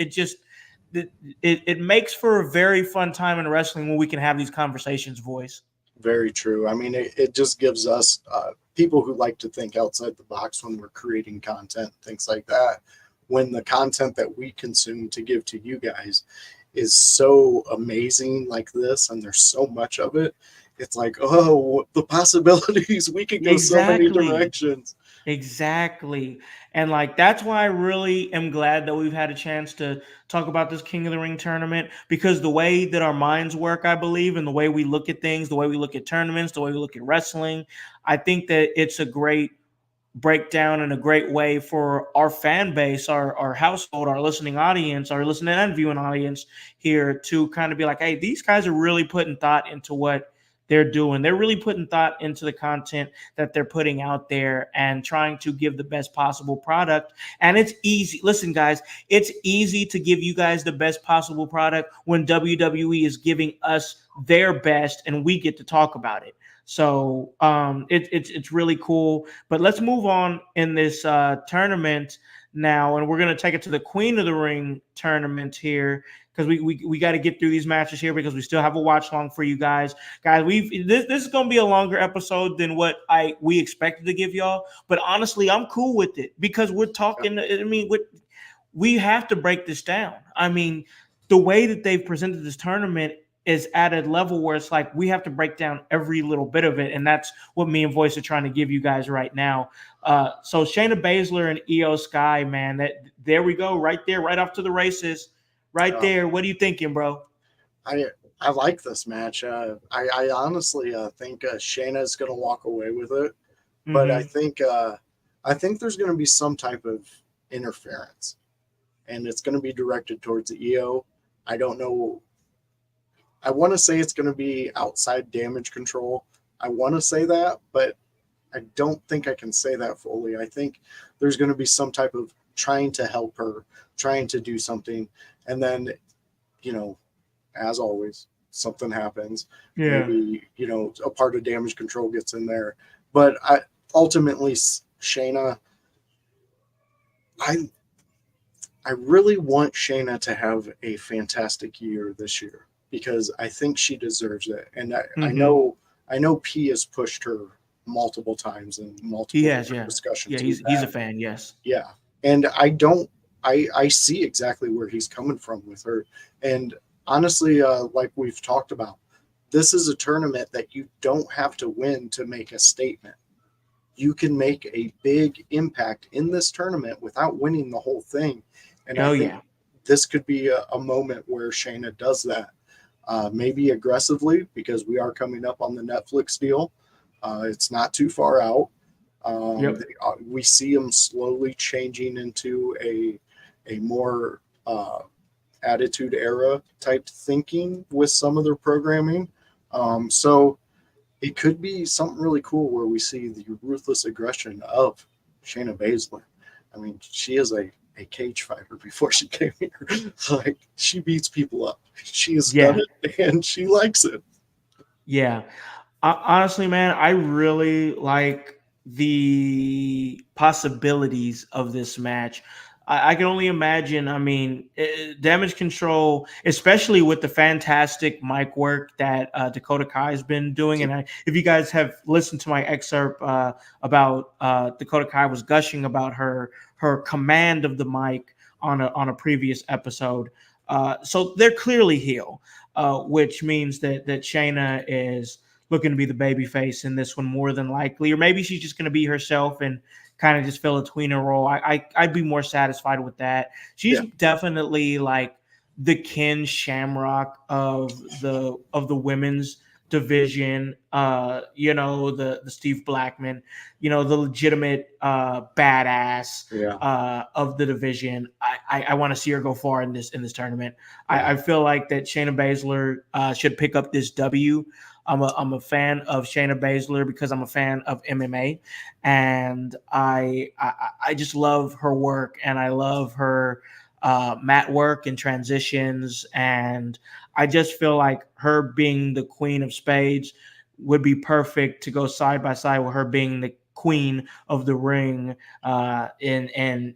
it makes for a very fun time in wrestling when we can have these conversations, voice. Very true. I mean, it just gives us people who like to think outside the box when we're creating content, things like that. When the content that we consume to give to you guys is so amazing like this, and there's so much of it. It's like, oh, the possibilities. We could go so many Exactly. directions. Exactly. And like that's why I really am glad that we've had a chance to talk about this King of the Ring tournament, because the way that our minds work, I believe, and the way we look at things, the way we look at tournaments, the way we look at wrestling, I think that it's a great breakdown and a great way for our fan base, our household, our listening audience, our listening and viewing audience here to kind of be like, hey, these guys are really putting thought into what they're doing. They're really putting thought into the content that they're putting out there and trying to give the best possible product. And it's easy. Listen, guys, it's easy to give you guys the best possible product when WWE is giving us their best and we get to talk about it. So it's really cool. But let's move on in this tournament now, and we're gonna take it to the Queen of the Ring tournament here because we got to get through these matches here because we still have a watch long for you guys. Guys, this is gonna be a longer episode than what we expected to give y'all. But honestly, I'm cool with it because we're talking. I mean, we have to break this down. I mean, the way that they've presented this tournament is at a level where it's like we have to break down every little bit of it, and that's what me and Voice are trying to give you guys right now. So Shayna Baszler and Io Sky, man, there we go, right there, right off to the races, right there. What are you thinking, bro? I like this match. I honestly think Shayna is going to walk away with it, but I think there's going to be some type of interference, and it's going to be directed towards Io. I don't know. I want to say it's going to be outside damage control. I want to say that, but I don't think I can say that fully. I think there's going to be some type of trying to help her, trying to do something, and then, as always, something happens. Yeah. Maybe, a part of damage control gets in there. But ultimately, Shayna, I really want Shayna to have a fantastic year this year because I think she deserves it. And I know P has pushed her multiple times in multiple discussions. Yeah, he's a fan, yes. Yeah. And I see exactly where he's coming from with her. And honestly, like we've talked about, this is a tournament that you don't have to win to make a statement. You can make a big impact in this tournament without winning the whole thing. And I think this could be a moment where Shayna does that. Maybe aggressively because we are coming up on the Netflix deal. It's not too far out. We see them slowly changing into a more attitude era type thinking with some of their programming. So it could be something really cool where we see the ruthless aggression of Shayna Baszler. I mean, she is a cage fighter before she came here. Like, she beats people up. She has done it, and she likes it. Yeah. Honestly, man, I really like the possibilities of this match. I can only imagine. I mean, damage control, especially with the fantastic mic work that Dakota Kai has been doing. And if you guys have listened to my excerpt about Dakota Kai was gushing about her command of the mic on a previous episode. So they're clearly heel, which means that Shayna is looking to be the baby face in this one more than likely, or maybe she's just going to be herself and kind of just fill a tweener role. I'd be more satisfied with that. She's definitely like the Ken Shamrock of the women's division. The Steve Blackman, the legitimate badass of the division. I want to see her go far in this tournament. I feel like that Shayna Baszler should pick up this W. I'm a fan of Shayna Baszler because I'm a fan of MMA, and I just love her work, and I love her mat work and transitions, and I just feel like her being the Queen of Spades would be perfect to go side by side with her being the Queen of the Ring, and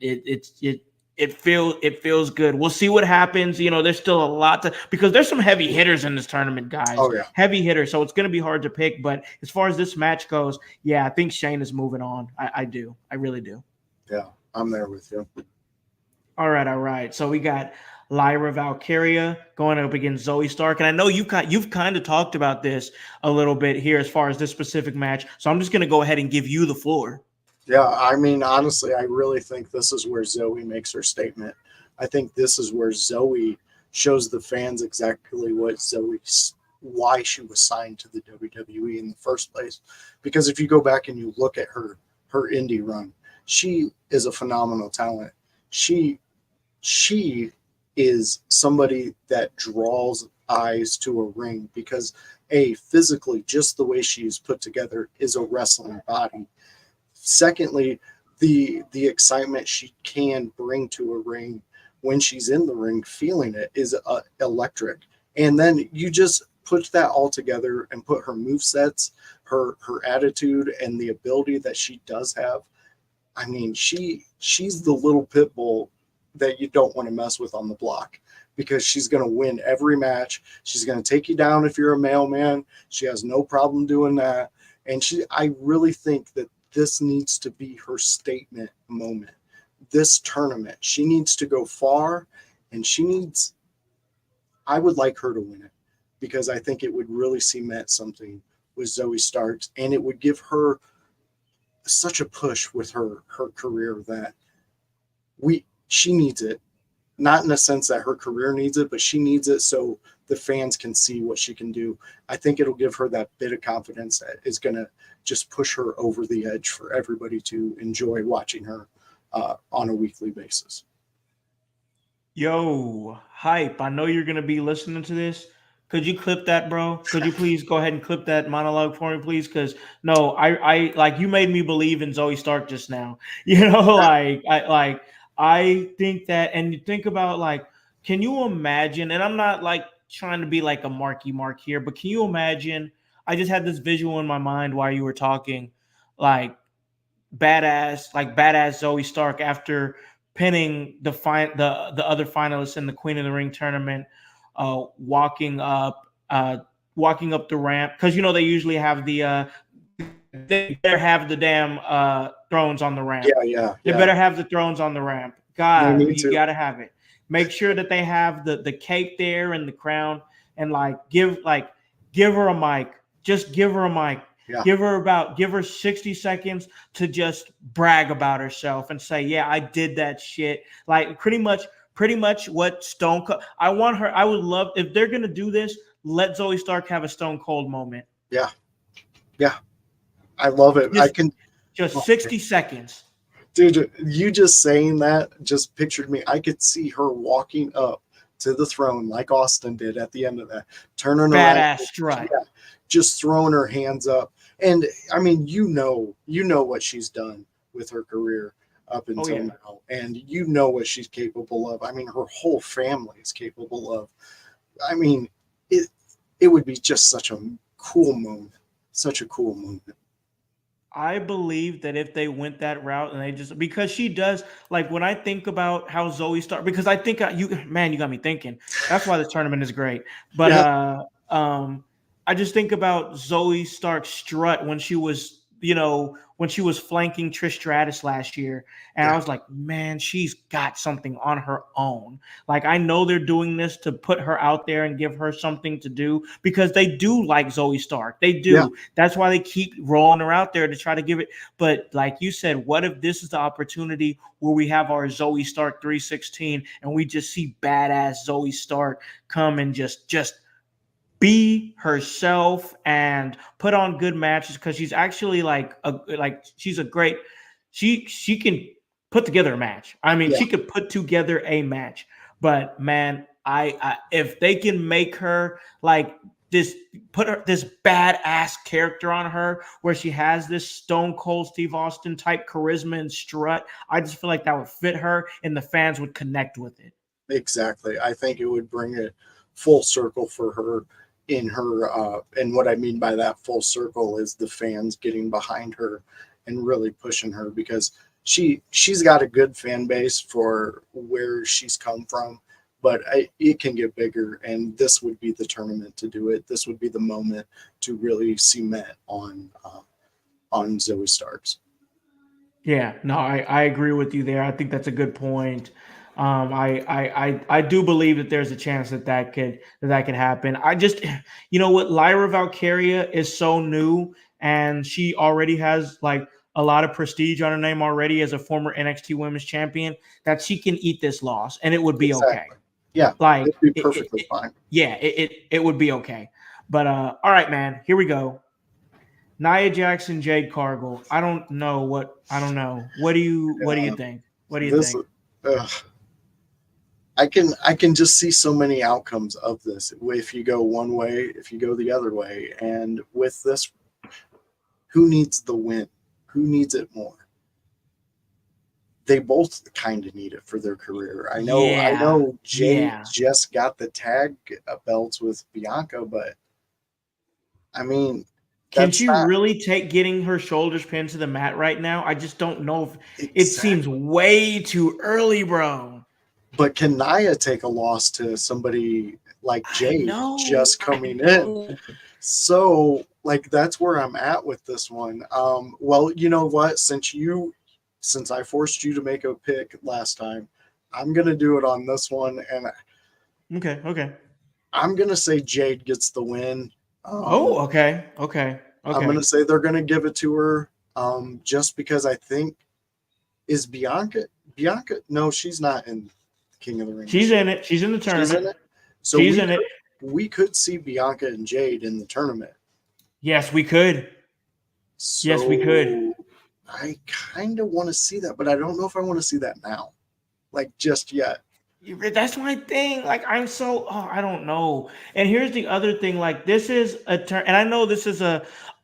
it feels good. We'll see what happens. There's still a lot because there's some heavy hitters in this tournament, guys. Oh, yeah. Heavy hitters. So it's going to be hard to pick. But as far as this match goes, I think Shane is moving on. I do. I really do. Yeah, I'm there with you. All right. So we got Lyra Valkyria going up against Zoe Stark. And I know you've kind of talked about this a little bit here as far as this specific match. So I'm just going to go ahead and give you the floor. Yeah, I mean, honestly, I really think this is where Zoe makes her statement. I think this is where Zoe shows the fans exactly why she was signed to the WWE in the first place. Because if you go back and you look at her indie run, she is a phenomenal talent. She is somebody that draws eyes to a ring because physically, just the way she is put together is a wrestling body. Secondly, the excitement she can bring to a ring when she's in the ring, feeling it, is electric. And then you just put that all together and put her movesets, her attitude, and the ability that she does have. I mean, she's the little pit bull that you don't want to mess with on the block because she's going to win every match. She's going to take you down if you're a mailman. She has no problem doing that. And I really think that this needs to be her statement moment. This tournament, she needs to go far, and I would like her to win it because I think it would really cement something with Zoe Stark, and it would give her such a push with her career that she needs it. Not in a sense that her career needs it, but she needs it so the fans can see what she can do. I think it'll give her that bit of confidence that is going to just push her over the edge for everybody to enjoy watching her on a weekly basis. Yo, hype. I know you're going to be listening to this. Could you clip that, bro? Could you please go ahead and clip that monologue for me, please? Because no, I like you made me believe in Zoe Stark just now. You know, I think that, and you think about like, can you imagine? And I'm not like trying to be like a marky mark here, but can you imagine? I just had this visual in my mind while you were talking, like badass Zoe Stark after pinning the other finalists in the Queen of the Ring tournament, walking up the ramp because they usually have they better have the damn thrones on the ramp. Yeah. They better have the thrones on the ramp. They God, need you to. got to have it. Make sure that they have the cape there and the crown, and give her a mic. Just give her a mic. Yeah. Give her 60 seconds to just brag about herself and say, yeah, I did that shit. Like pretty much what Stone Cold. I would love if they're gonna do this. Let Zoe Stark have a Stone Cold moment. Yeah. I love it. I can just 60 seconds. Dude, you just saying that just pictured me. I could see her walking up to the throne like Austin did at the end of that, turning around, badass strut, just throwing her hands up. And I mean, you know what she's done with her career up until now, and you know what she's capable of. I mean, her whole family is capable of. I mean, it would be just such a cool moment. I believe that if they went that route and they just because she does like when I think about how Zoe Stark because I think you got me thinking. That's why this tournament is great. But I just think about Zoe Stark's strut when she was flanking Trish Stratus last year. And I was like, man, she's got something on her own. Like, I know they're doing this to put her out there and give her something to do because they do like Zoe Stark. They do. Yeah. That's why they keep rolling her out there to try to give it. But like you said, what if this is the opportunity where we have our Zoe Stark 316 and we just see badass Zoe Stark come and just be herself and put on good matches because she's actually she's a great she can put together a match. I mean, she could put together a match. But man, I if they can make her put this badass character on her where she has this Stone Cold Steve Austin type charisma and strut, I just feel like that would fit her and the fans would connect with it. Exactly. I think it would bring it full circle for her in her and what I mean by that full circle is the fans getting behind her and really pushing her because she's got a good fan base for where she's come from, but it can get bigger, and this would be the tournament to do it. This would be the moment to really cement on Zoe Starks. Yeah, no, I agree with you there. I think that's a good point. I do believe that there's a chance that could happen. I just, you know what, Lyra Valkyria is so new, and she already has like a lot of prestige on her name already as a former NXT Women's Champion, that she can eat this loss and it would be okay. Exactly. Yeah, Like it'd be perfectly fine. yeah, it would be okay. But all right, man, here we go. Nia Jackson, Jade Cargill. I don't know. What do you think? What do you This, think? I can just see so many outcomes of this. If you go one way, if you go the other way, and with this, who needs the win? Who needs it more? They both kind of need it for their career. I Yeah. know Jade Yeah. just got the tag belts with Bianca, but I mean, Can that's she not really take getting her shoulders pinned to the mat right now? I just don't know if it seems exactly. way too early, bro. But can Nia take a loss to somebody like I Jade know. just I coming in? know. So, like, that's where I'm at with this one. Well, you know what? Since I forced you to make a pick last time, I'm gonna do it on this one, and Okay. Okay. I'm gonna say Jade gets the win. Oh, Um, okay. Okay. I'm Okay. gonna say they're gonna give it to her, just because I think is Bianca. No, she's not in King of the Ring. Is She's she? in it. She's in the She's in tournament. it. So She's in it. we could see Bianca and Jade in the tournament. Yes, we could. Yes, we could. So I kind of want to see that, but I don't know if I want to see that now, like just yet. That's my thing. Like I don't know. And here's the other thing. Like this is a turn, and I know this is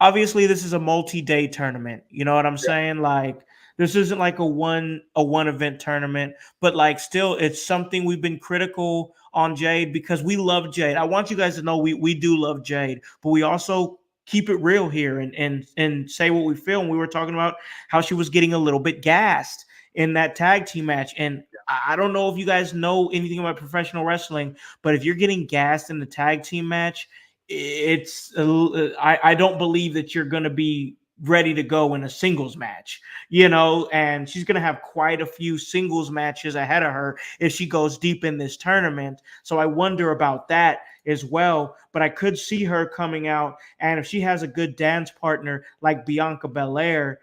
obviously this is a multi-day tournament. You know what I'm Yeah. saying? Like this isn't like a one event tournament, but like still, it's something we've been critical on Jade because we love Jade. I want you guys to know we do love Jade, but we also keep it real here and say what we feel. And we were talking about how she was getting a little bit gassed in that tag team match, and I don't know if you guys know anything about professional wrestling, but if you're getting gassed in the tag team match, I don't believe that you're going to be ready to go in a singles match, and she's going to have quite a few singles matches ahead of her if she goes deep in this tournament. So I wonder about that as well, but I could see her coming out, and if she has a good dance partner like Bianca Belair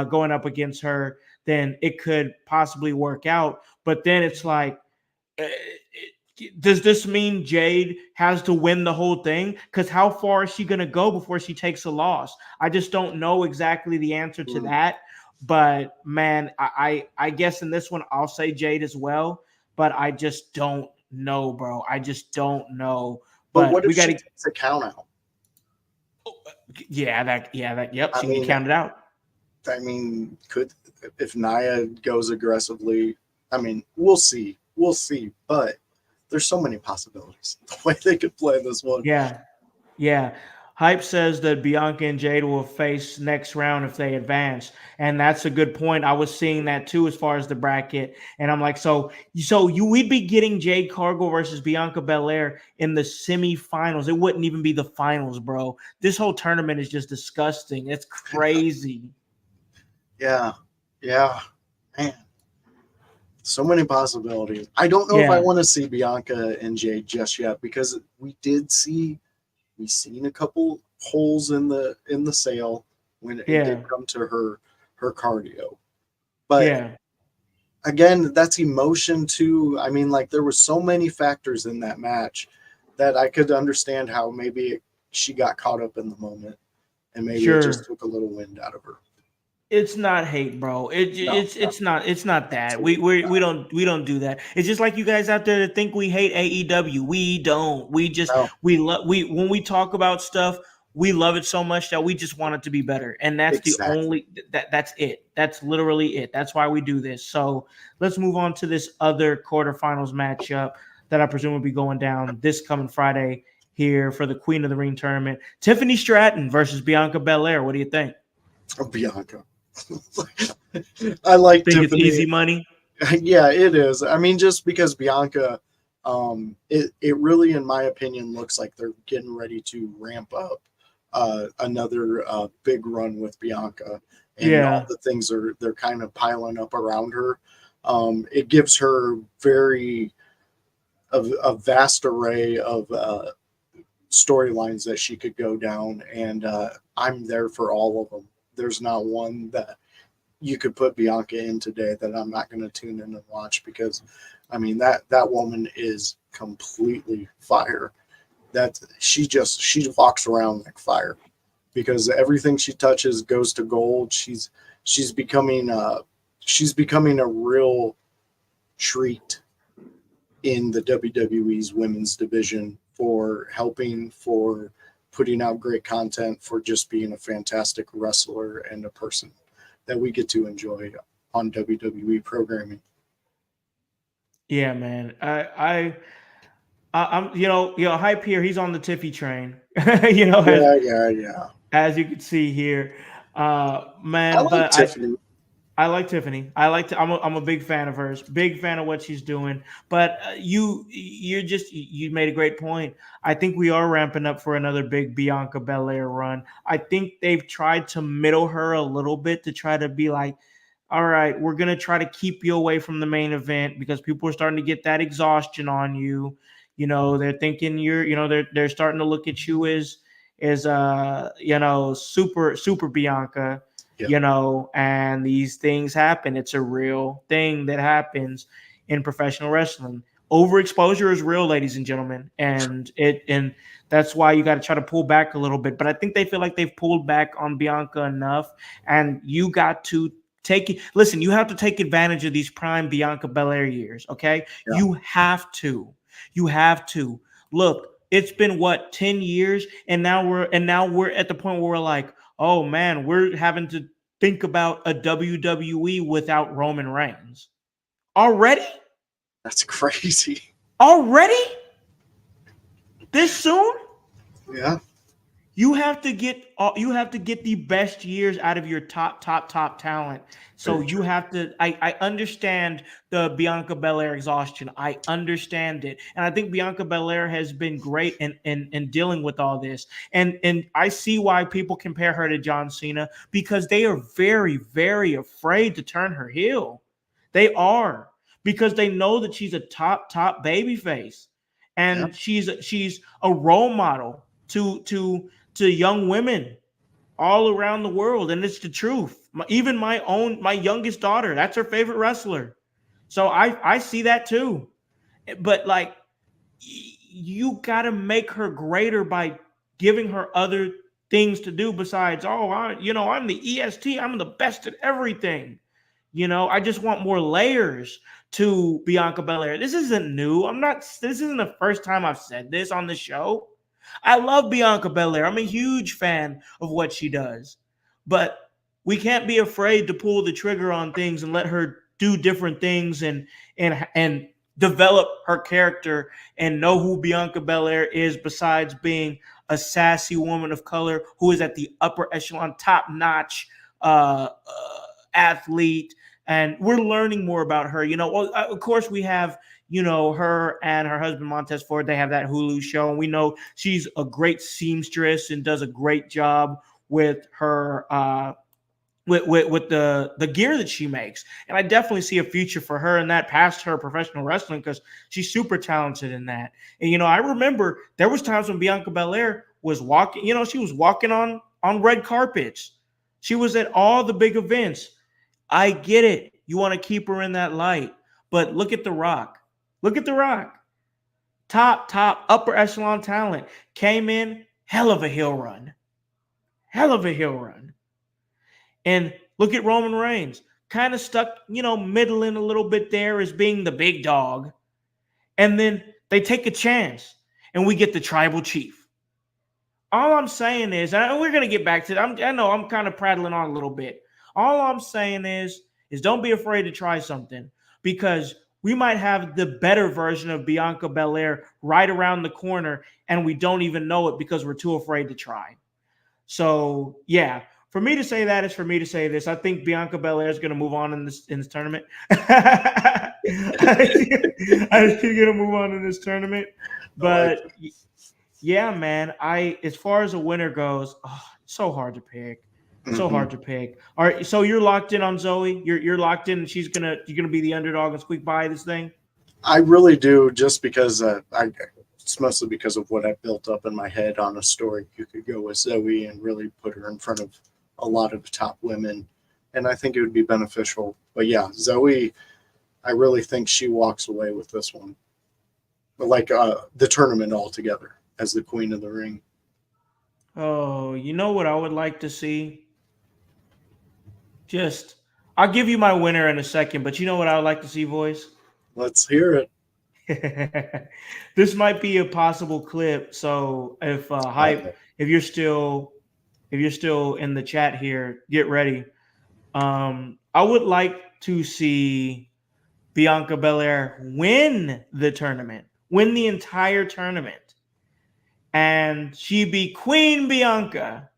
going up against her, then it could possibly work out. But then it's like, uh, does this mean Jade has to win the whole thing? Because how far is she going to go before she takes a loss? I just don't know exactly the answer to Mm. that. But man, I guess in this one I'll say Jade as well. But I just don't know, bro. I just don't know. But But what if we got she to, takes a count out? yep. I She can get mean, counted out. could if Nia goes aggressively? I mean, we'll see. But there's so many possibilities the way they could play this one. Yeah. Yeah. Hype says that Bianca and Jade will face next round if they advance. And that's a good point. I was seeing that too as far as the bracket. And I'm like, we'd be getting Jade Cargill versus Bianca Belair in the semifinals. It wouldn't even be the finals, bro. This whole tournament is just disgusting. It's crazy. Yeah, yeah, man. So many possibilities. I don't know if I Yeah. want to see Bianca and Jade just yet because we've seen a couple holes in the sail when it did Yeah. come to her cardio. But Yeah. again, that's emotion too. I mean, like there were so many factors in that match that I could understand how maybe she got caught up in the moment and maybe it just Sure. took a little wind out of her. It's not hate, bro. No, It's not that. We absolutely we not. we don't do that. It's just like you guys out there that think we hate AEW. We don't. We just No, we love we when we talk about stuff, we love it so much that we just want it to be better. And that's the exactly. only that's it. That's literally it. That's why we do this. So let's move on to this other quarterfinals matchup that I presume will be going down this coming Friday here for the Queen of the Ring tournament. Tiffany Stratton versus Bianca Belair. What do you think? Bianca. I like Think it's Tiffany. easy money? Yeah, it is. I mean, just because Bianca, it really, in my opinion, looks like they're getting ready to ramp up another big run with Bianca, and all Yeah. the things they're kind of piling up around her. It gives her a vast array of storylines that she could go down, and I'm there for all of them. There's not one that you could put Bianca in today that I'm not going to tune in and watch, because I mean that woman is completely fire. That she walks around like fire, because everything she touches goes to gold. She's becoming a real treat in the WWE's women's division, for putting out great content, for just being a fantastic wrestler and a person that we get to enjoy on WWE programming. Yeah, man. I'm hype here. He's on the Tiffy train. As Yeah. as you can see here, I man. like But Tiffany. I like Tiffany. I'm a big fan of hers. Big fan of what she's doing. But you made a great point. I think we are ramping up for another big Bianca Belair run. I think they've tried to middle her a little bit to try to be like, all right, we're gonna try to keep you away from the main event because people are starting to get that exhaustion on you. They're thinking they're starting to look at you as super Bianca, Yeah, and these things happen. It's a real thing that happens in professional wrestling. Overexposure is real, ladies and gentlemen, and that's why you got to try to pull back a little bit. But I think they feel like they've pulled back on Bianca enough, and you got to take it. Listen, you have to take advantage of these prime Bianca Belair years. Okay, yeah. you have to. You have to look. It's been what 10 years, and now we're at the point where we're like, oh man, we're having to think about a WWE without Roman Reigns already. That's crazy. Already this soon. Yeah, You have to get the best years out of your top talent. So very you true. have to. I understand the Bianca Belair exhaustion. I understand it, and I think Bianca Belair has been great in dealing with all this. And I see why people compare her to John Cena, because they are very very afraid to turn her heel. They are, because they know that she's a top baby face, Yeah, and she's a role model to young women all around the world, and it's the truth. Even my youngest daughter, that's her favorite wrestler. So I see that too. But like, you got to make her greater by giving her other things to do besides, I'm the EST, I'm the best at everything. I just want more layers to Bianca Belair. This isn't new. This isn't the first time I've said this on the show. I love Bianca Belair. I'm a huge fan of what she does. But we can't be afraid to pull the trigger on things and let her do different things and develop her character and know who Bianca Belair is, besides being a sassy woman of color who is at the upper echelon, top notch athlete. And we're learning more about her. Of course, we have her and her husband Montez Ford. They have that Hulu show, and we know she's a great seamstress and does a great job with her with the gear that she makes. And I definitely see a future for her in that, past her professional wrestling, because she's super talented in that. And I remember there was times when Bianca Belair was walking. She was walking on red carpets. She was at all the big events. I get it. You want to keep her in that light. But look at The Rock. Look at The Rock. Top, upper echelon talent. Came in, hell of a heel run. Hell of a heel run. And look at Roman Reigns. Kind of stuck, middling a little bit there as being the big dog. And then they take a chance, and we get the tribal chief. All I'm saying is, and we're going to get back to it. I know I'm kind of prattling on a little bit. All I'm saying is don't be afraid to try something, because we might have the better version of Bianca Belair right around the corner, and we don't even know it because we're too afraid to try. So, yeah, for me to say that is for me to say this. I think Bianca Belair is going to move on in this tournament. I think she's going to move on in this tournament. But yeah, man, as far as a winner goes, it's so hard to pick. So Mhm. hard to pick. All right, so you're locked in on Zoe. You're locked in. You're gonna be the underdog and squeak by this thing. I really do, just because it's mostly because of what I built up in my head on a story. You could go with Zoe and really put her in front of a lot of top women, and I think it would be beneficial. But yeah, Zoe, I really think she walks away with this one, like the tournament altogether as the queen of the ring. Oh, you know what I would like to see? Just I'll give you my winner in a second, but you know what I would like to see, voice? Let's hear it. This might be a possible clip. So if hype, Oh, if you're still in the chat here, get ready. I would like to see Bianca Belair win the tournament, win the entire tournament, and she be Queen Bianca.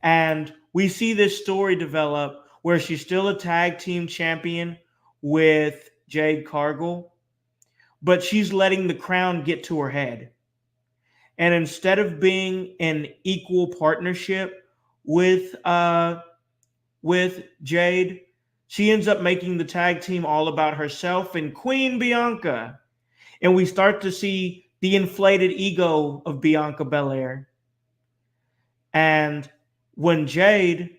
And we see this story develop where she's still a tag team champion with Jade Cargill, but she's letting the crown get to her head. And instead of being an equal partnership with with Jade, she ends up making the tag team all about herself and Queen Bianca. And we start to see the inflated ego of Bianca Belair. And when Jade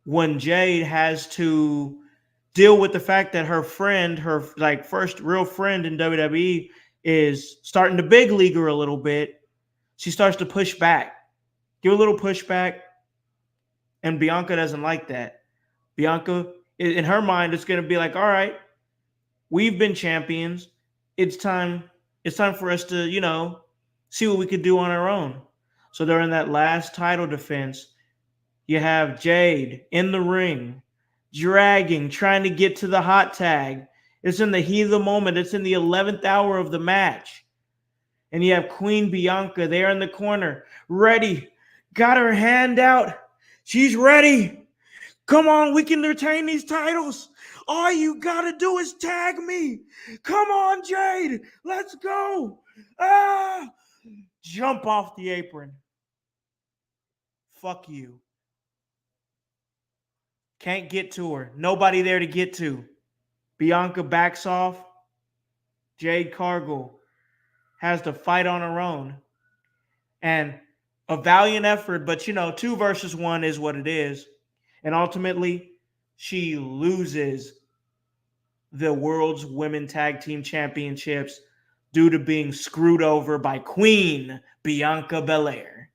when Jade has to deal with the fact that her friend, her like first real friend in WWE, is starting to big league her a little bit, she starts to push back, give a little pushback, and Bianca doesn't like that. Bianca, in her mind, it's going to be like, all right, we've been champions. It's time. It's time for us to, see what we could do on our own. So during that last title defense, you have Jade in the ring, dragging, trying to get to the hot tag. It's in the heat of the moment. It's in the 11th hour of the match. And you have Queen Bianca there in the corner, ready, got her hand out. She's ready. Come on, we can retain these titles. All you got to do is tag me. Come on, Jade. Let's go. Ah! Jump off the apron. Fuck you. Can't get to her. Nobody there to get to. Bianca backs off. Jade Cargill has to fight on her own. And a valiant effort, but 2 versus 1 is what it is. And ultimately, she loses the World's Women Tag Team Championships due to being screwed over by Queen Bianca Belair.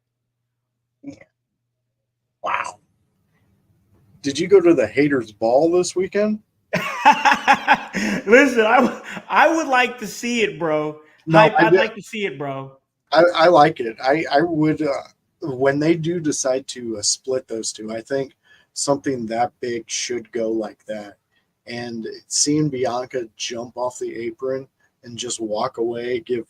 wow. Did you go to the Haters Ball this weekend? Listen, I would like to see it, bro. No, Hype, I I'd did. like to see it, bro. I like it. I would, when they do decide to split those two, I think something that big should go like that. And seeing Bianca jump off the apron and just walk away, give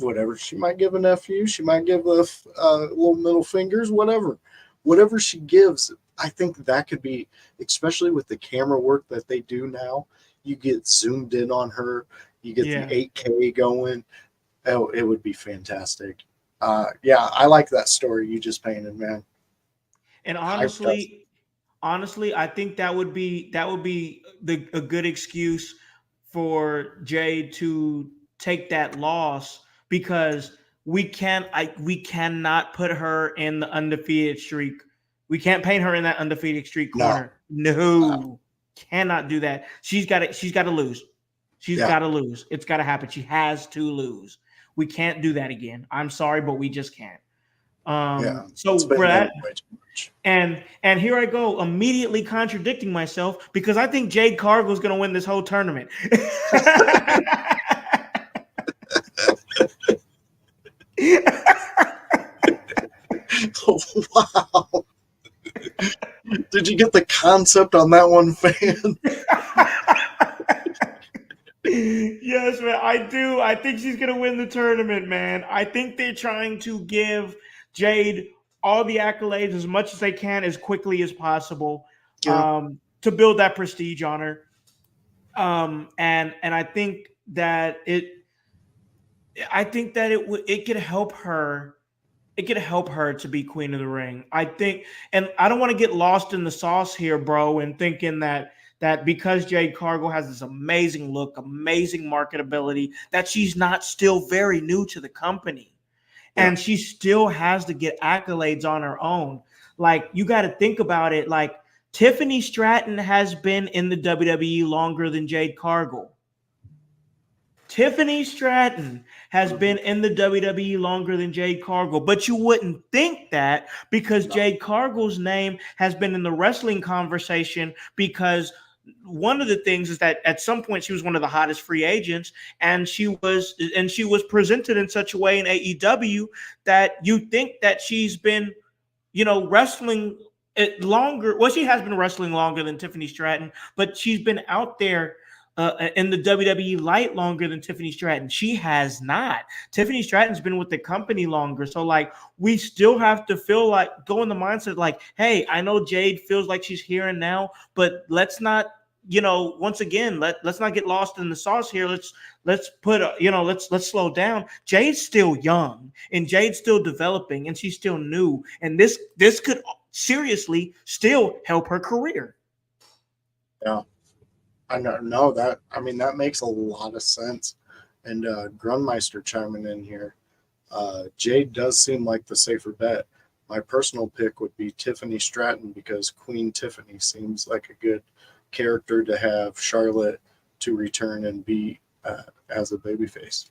whatever she might give an FU, she might give a little middle fingers, whatever she gives. I think that could be, especially with the camera work that they do now. You get zoomed in on her, you get the Yeah. 8K going. Oh, it would be fantastic. Yeah, I like that story you just painted, man. And Hyped up. honestly, I think that would be a good excuse for Jade to take that loss because we cannot put her in the undefeated streak. We can't paint her in that undefeated streak No, corner. No, cannot do that. She's got to lose. She's yeah, got to lose. It's got to happen. She has to lose. We can't do that again. I'm sorry, but we just can't. yeah. It's So been for done that, way too much. and here I go, immediately contradicting myself because I think Jade Cargill is going to win this whole tournament. Wow. Did you get the concept on that one, fan? Yes, man, I do. I think she's going to win the tournament, man. I think they're trying to give Jade all the accolades as much as they can as quickly as possible Yeah, to build that prestige on her. And I think that it could help her it could help her to be Queen of the Ring. I think, and I don't want to get lost in the sauce here, bro, and thinking that because Jade Cargill has this amazing look, amazing marketability, that she's not still very new to the company. Yeah. And she still has to get accolades on her own. Like, you got to think about it. Like, Tiffany Stratton has been in the WWE longer than Jade Cargill. Tiffany Stratton has been in the WWE longer than Jade Cargill, but you wouldn't think that because Jade Cargill's name has been in the wrestling conversation because one of the things is that at some point she was one of the hottest free agents, and she was presented in such a way in AEW that you think that she's been, wrestling it longer. Well, she has been wrestling longer than Tiffany Stratton, but she's been out there in the WWE light longer than Tiffany Stratton. She has not. Tiffany Stratton's been with the company longer. So, like, we still have to go in the mindset like, hey, I know Jade feels like she's here and now, but let's not, once again, let's not get lost in the sauce here. Let's put, let's slow down. Jade's still young and Jade's still developing and she's still new. And this could seriously still help her career. Yeah. I know that. I mean, that makes a lot of sense. And Grunmeister chiming in here. Jade does seem like the safer bet. My personal pick would be Tiffany Stratton because Queen Tiffany seems like a good character to have Charlotte to return and be as a babyface.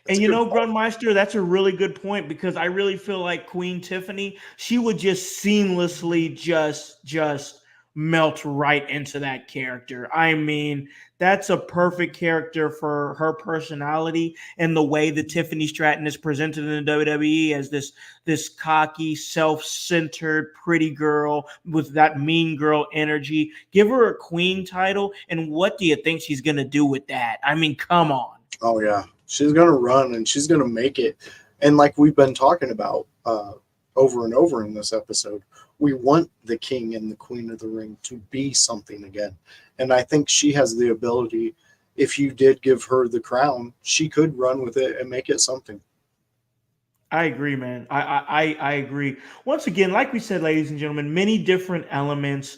And Grunmeister, that's a really good point because I really feel like Queen Tiffany, she would just seamlessly just melt right into that character. I mean, that's a perfect character for her personality and the way that Tiffany Stratton is presented in the WWE as this cocky, self-centered, pretty girl with that mean girl energy. Give her a queen title, and what do you think she's going to do with that? I mean, come on. Oh, yeah. She's going to run and she's going to make it. And like we've been talking about over and over in this episode, we want the king and the queen of the ring to be something again. And I think she has the ability, if you did give her the crown, she could run with it and make it something. I agree, man. I agree. Once again, like we said, ladies and gentlemen, many different elements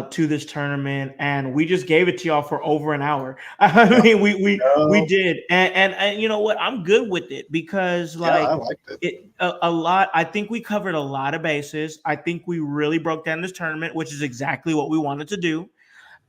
to this tournament, and we just gave it to y'all for over an hour. I mean, we did, and you know what? I'm good with it because I liked it a lot. I think we covered a lot of bases. I think we really broke down this tournament, which is exactly what we wanted to do.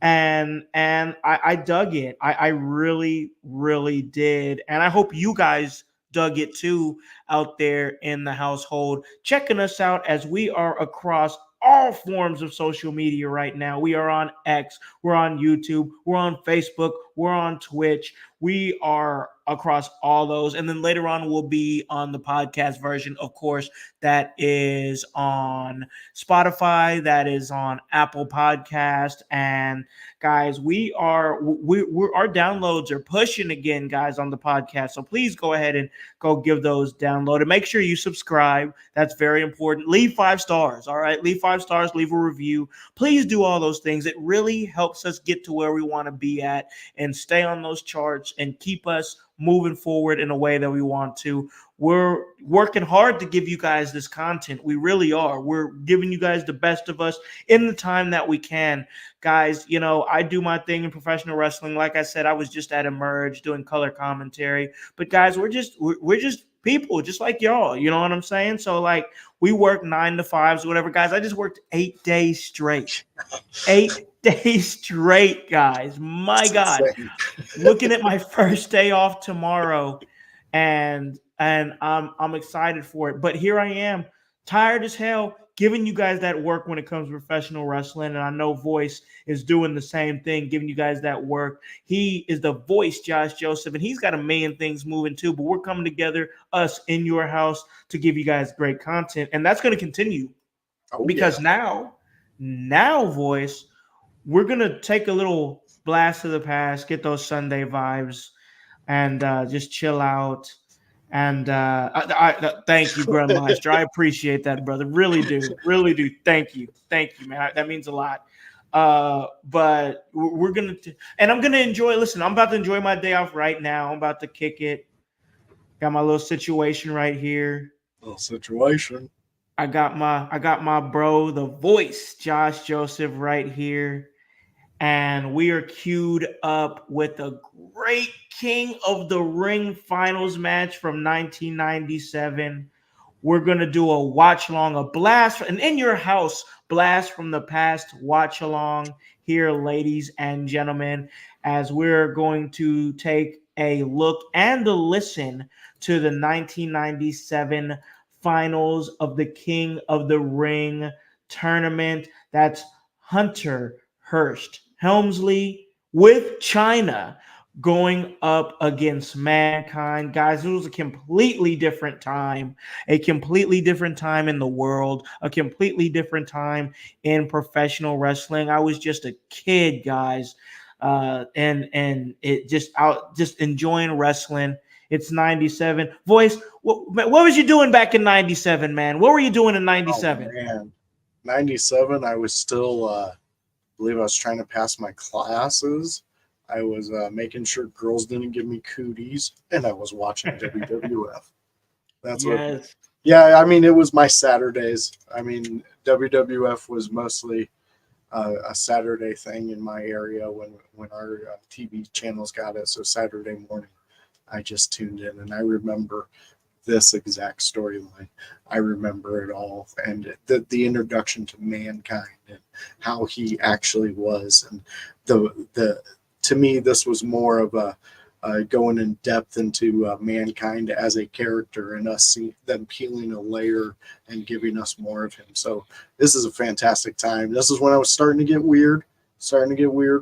And I dug it. I really, really did. And I hope you guys dug it too out there in the household, checking us out as we are across all forms of social media right now. We are on X, we're on YouTube, we're on Facebook, we're on Twitch. We are across all those. And then later on, we'll be on the podcast version, of course, that is on Spotify, that is on Apple Podcast. And guys, we're our downloads are pushing again, guys, on the podcast. So please go ahead and go give those download and make sure you subscribe. That's very important. Leave 5 stars. All right. Leave 5 stars, leave a review. Please do all those things. It really helps us get to where we want to be at and stay on those charts and keep us moving forward in a way that we want to. We're working hard to give you guys this content. We really are. We're giving you guys the best of us in the time that we can. Guys, I do my thing in professional wrestling. Like I said, I was just at Emerge doing color commentary. But guys, we're just people just like y'all. You know what I'm saying? So like we work 9 to 5s, whatever. Guys, I just worked 8 days straight. 8 days straight, guys. My God. Looking at my first day off tomorrow, and I'm excited for it. But here I am, tired as hell, giving you guys that work when it comes to professional wrestling. And I know Voice is doing the same thing, giving you guys that work. He is the Voice, Josh Joseph, and he's got a million things moving too. But we're coming together, us in your house, to give you guys great content. And that's going to continue because now, Voice, we're going to take a little blast of the past, get those Sunday vibes, and just chill out. And I thank you, Grandmaster. I appreciate that, brother. Really do. Thank you, man. That means a lot. But we're gonna, and I'm gonna enjoy. Listen, I'm about to enjoy my day off right now. I'm about to kick it. Got my little situation right here. Little situation. I got my bro, the voice, Josh Joseph, right here. And we are queued up with a great King of the Ring finals match from 1997. We're going to do a watch along, a blast, an in your house blast from the past watch along here, ladies and gentlemen, as we're going to take a look and a listen to the 1997 finals of the King of the Ring tournament. That's Hunter Hearst Helmsley with China going up against Mankind. Guys, it was a completely different time, a completely different time in the world, a completely different time in professional wrestling. I was just a kid, guys, and it just enjoying wrestling. It's 97. Voice, what was you doing back in 97, man? What were you doing in 97? Oh man, 97. I was still, believe I was trying to pass my classes. I was making sure girls didn't give me cooties, and I was watching WWF. That's what. Yes. Yeah, I mean, it was my Saturdays. I mean, WWF was mostly a Saturday thing in my area when our TV channels got it. So Saturday morning, I just tuned in, and I remember this exact storyline. I remember it all, and the introduction to Mankind and how he actually was, and the to me this was more of a going in depth into Mankind as a character, and us see them peeling a layer and giving us more of him. So this is a fantastic time. This is when I was starting to get weird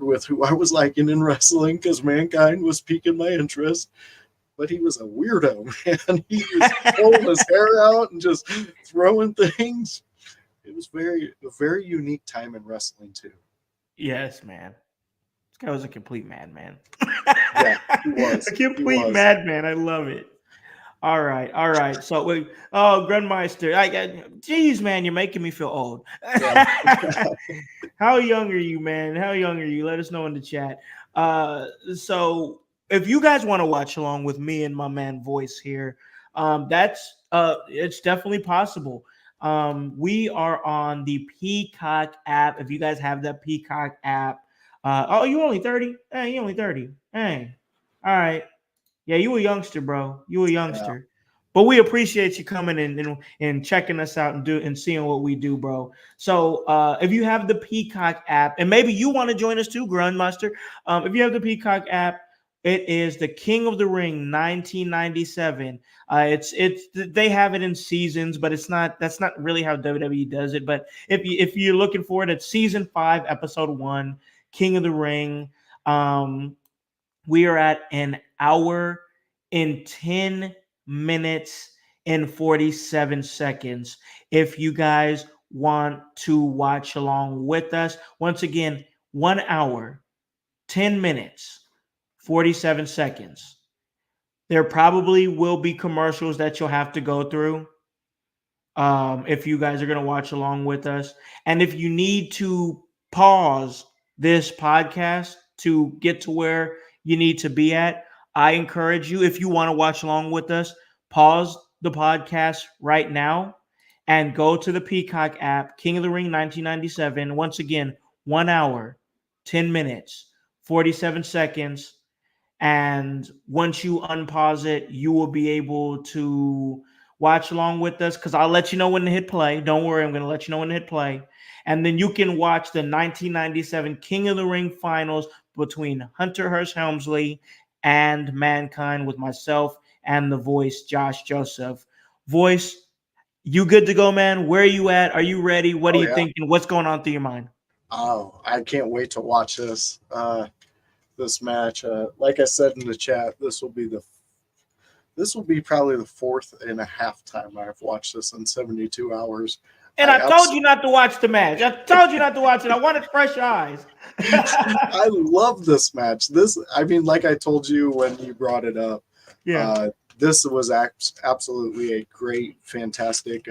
with who I was liking in wrestling, because Mankind was piquing my interest. But he was a weirdo, man. He was pulling his hair out and just throwing things. It was a very unique time in wrestling too. Yes, man. This guy was a complete madman. Yeah, he was. A complete madman. I love it. All right. So wait, oh, Grandmeister, geez, man, you're making me feel old. Yeah. How young are you, man? How young are you? Let us know in the chat. So if you guys want to watch along with me and my man Voice here, that's it's definitely possible. We are on the Peacock app. If you guys have that Peacock app, oh, you only 30? Hey, you only 30. Hey, all right. Yeah, you a youngster, bro. You a Yeah. youngster. But we appreciate you coming in and checking us out and seeing what we do, bro. So if you have the Peacock app, and maybe you want to join us too, Grandmaster. If you have the Peacock app, it is the King of the Ring 1997. It's they have it in seasons, but that's not really how WWE does it. But if you're looking for it, it's season 5, episode 1, King of the Ring. We are at an hour and 10 minutes and 47 seconds. If you guys want to watch along with us, once again, 1 hour, 10 minutes, 47 seconds. There probably will be commercials that you'll have to go through if you guys are going to watch along with us. And if you need to pause this podcast to get to where you need to be at, I encourage you, if you want to watch along with us, pause the podcast right now and go to the Peacock app, King of the Ring 1997. Once again, 1 hour, 10 minutes, 47 seconds. And once you unpause it, you will be able to watch along with us, because I'll let you know when to hit play. Don't worry, I'm going to let you know when to hit play. And then you can watch the 1997 King of the Ring finals between Hunter Hearst Helmsley and Mankind with myself and the voice, Josh Joseph. Voice, you good to go, man? Where are you at? Are you ready? What are Oh you yeah. thinking? What's going on through your mind? Oh, I can't wait to watch this. This match. Like I said in the chat, this will be probably the 4.5 time I've watched this in 72 hours. And I told you not to watch the match. I told you not to watch it. I wanted fresh eyes. I love this match. I mean, like I told you when you brought it up, Yeah. this was absolutely a great, fantastic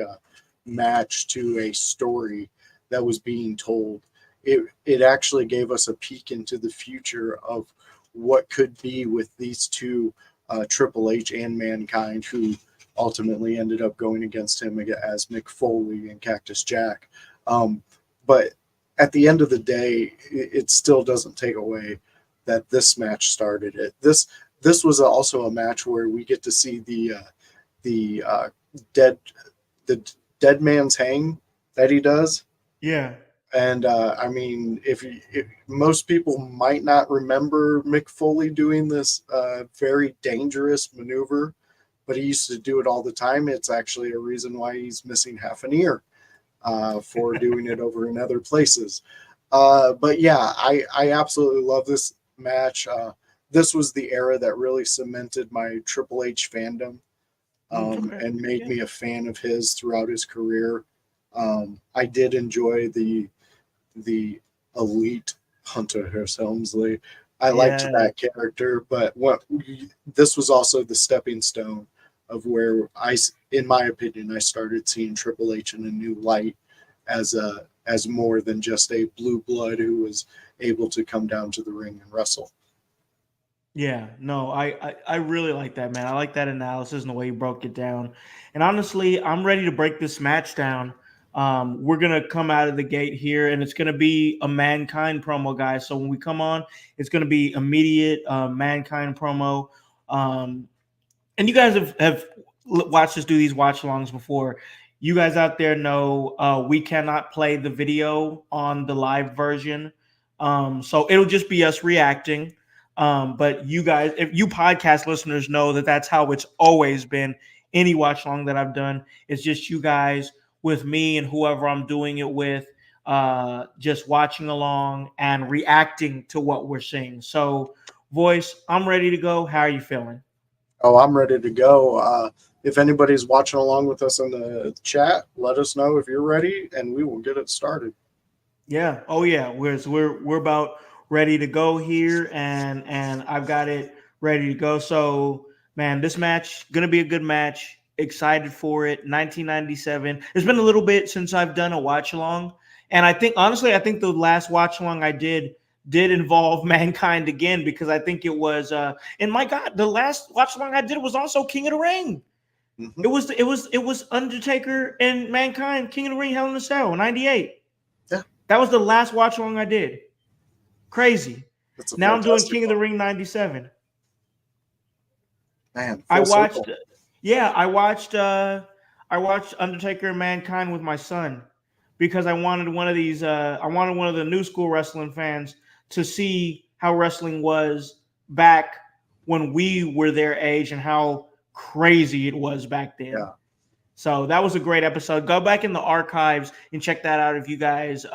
match to a story that was being told. It actually gave us a peek into the future of what could be with these two, Triple H and Mankind, who ultimately ended up going against him as Mick Foley and Cactus Jack. But at the end of the day, it still doesn't take away that this match started it. This was also a match where we get to see the dead dead man's hang that he does. Yeah. And I mean, if most people might not remember Mick Foley doing this very dangerous maneuver, but he used to do it all the time. It's actually a reason why he's missing half an ear for doing it over in other places. But yeah, I absolutely love this match. This was the era that really cemented my Triple H fandom Okay. and made me a fan of his throughout his career. I did enjoy the elite Hunter Hearst Helmsley. I liked Yeah. that character, but this was also the stepping stone of where in my opinion, I started seeing Triple H in a new light as more than just a blue blood who was able to come down to the ring and wrestle. Yeah, no, I really like that, man. I like that analysis and the way you broke it down. And honestly, I'm ready to break this match down. We're gonna come out of the gate here, and it's gonna be a Mankind promo, guys. So when we come on, it's gonna be immediate Mankind promo. And you guys have watched us do these watch alongs before. You guys out there know we cannot play the video on the live version, so it'll just be us reacting. But you guys, if you podcast listeners, know that that's how it's always been. Any watch along that I've done, it's just you guys with me and whoever I'm doing it with, just watching along and reacting to what we're seeing. So, voice, I'm ready to go. How are you feeling? Oh, I'm ready to go. If anybody's watching along with us in the chat, let us know if you're ready, and we will get it started. Yeah. Oh yeah. We're about ready to go here, and I've got it ready to go. So man, this match gonna be a good match. Excited for it. 1997. It's been a little bit since I've done a watch along, and I think honestly, I think the last watch along I did involve Mankind again because I think it was. And my God, the last watch along I did was also King of the Ring. Mm-hmm. It was Undertaker and Mankind, King of the Ring, Hell in a Cell, '98. Yeah. That was the last watch along I did. Crazy. That's a Now I'm doing fantastic King of the one. Ring 97. Man, I full watched circle. yeah, I watched Undertaker and Mankind with my son because I wanted one of the new school wrestling fans to see how wrestling was back when we were their age and how crazy it was back then. Yeah. So that was a great episode. Go back in the archives and check that out if you guys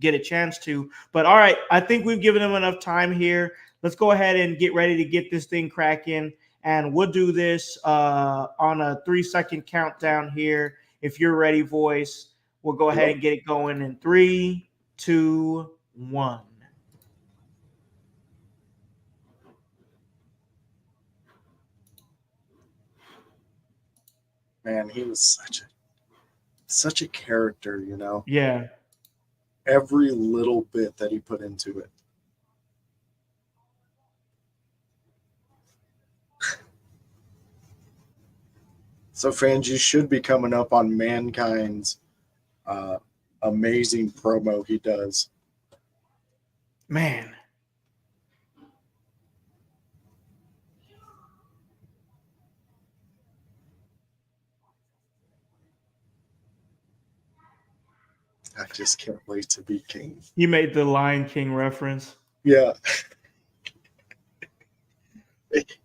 get a chance to. But all right, I think we've given them enough time here. Let's go ahead and get ready to get this thing cracking. And we'll do this on a 3-second countdown here. If you're ready, voice, we'll go ahead Yep. and get it going in 3, 2, 1. Man, he was such a character, you know. Yeah. Every little bit that he put into it. So, fans, you should be coming up on Mankind's amazing promo he does. Man. I just can't wait to be king. You made the Lion King reference. Yeah.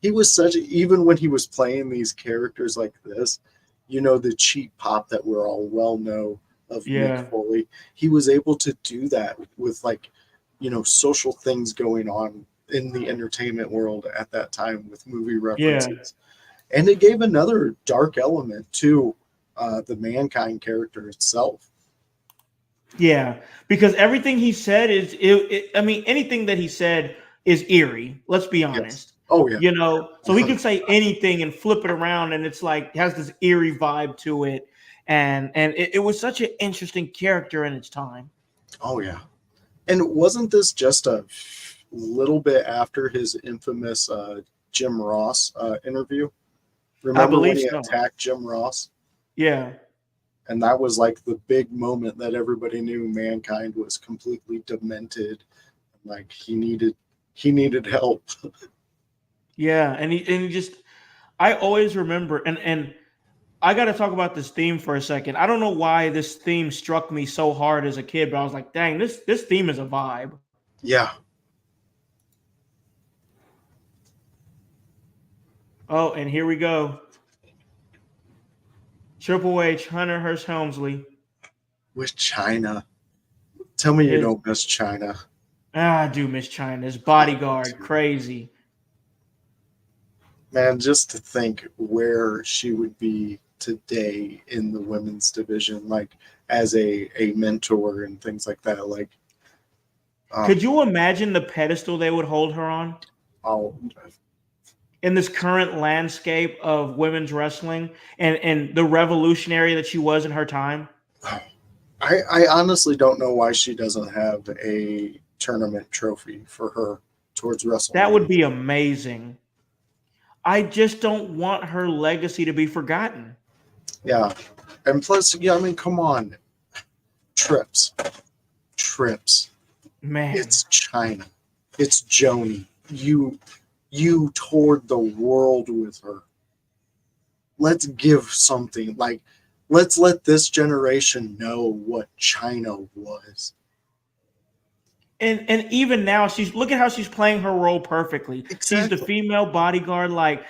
He was even when he was playing these characters like this, you know, the cheap pop that we're all well know of Yeah. Mick Foley, he was able to do that with, like, you know, social things going on in the entertainment world at that time with movie references. And it gave another dark element to the Mankind character itself. Yeah, because everything he said I mean, anything that he said is eerie. Let's be Yes. honest. Oh, yeah. You know, so he can say anything and flip it around, and it's like has this eerie vibe to it, and it was such an interesting character in its time. Oh, yeah. And wasn't this just a little bit after his infamous Jim Ross interview? I Remember when believe he so. attacked Jim Ross? Yeah. And that was like the big moment that everybody knew Mankind was completely demented. Like he needed help. Yeah. And he just I always remember and I got to talk about this theme for a second. I don't know why this theme struck me so hard as a kid, but I was like, dang, this theme is a vibe. Yeah. Oh, and here we go. Triple H, Hunter Hearst Helmsley. With China. Tell me you His don't miss China. I do miss China. His I do bodyguard, too. crazy. Man, just to think where she would be today in the women's division, like as a mentor and things like that. Like, oh, Could you imagine the pedestal they would hold her on I'll, in this current landscape of women's wrestling and the revolutionary that she was in her time? I honestly don't know why she doesn't have a tournament trophy for her towards That would WrestleMania. be amazing. I just don't want her legacy to be forgotten. Yeah. And plus, yeah, I mean, come on. Trips. Trips. Man. It's China. It's Joni. You toured the world with her. Let's give something. Like, let's let this generation know what China was. And even now, she's look at how she's playing her role perfectly. She's the Exactly. female bodyguard, like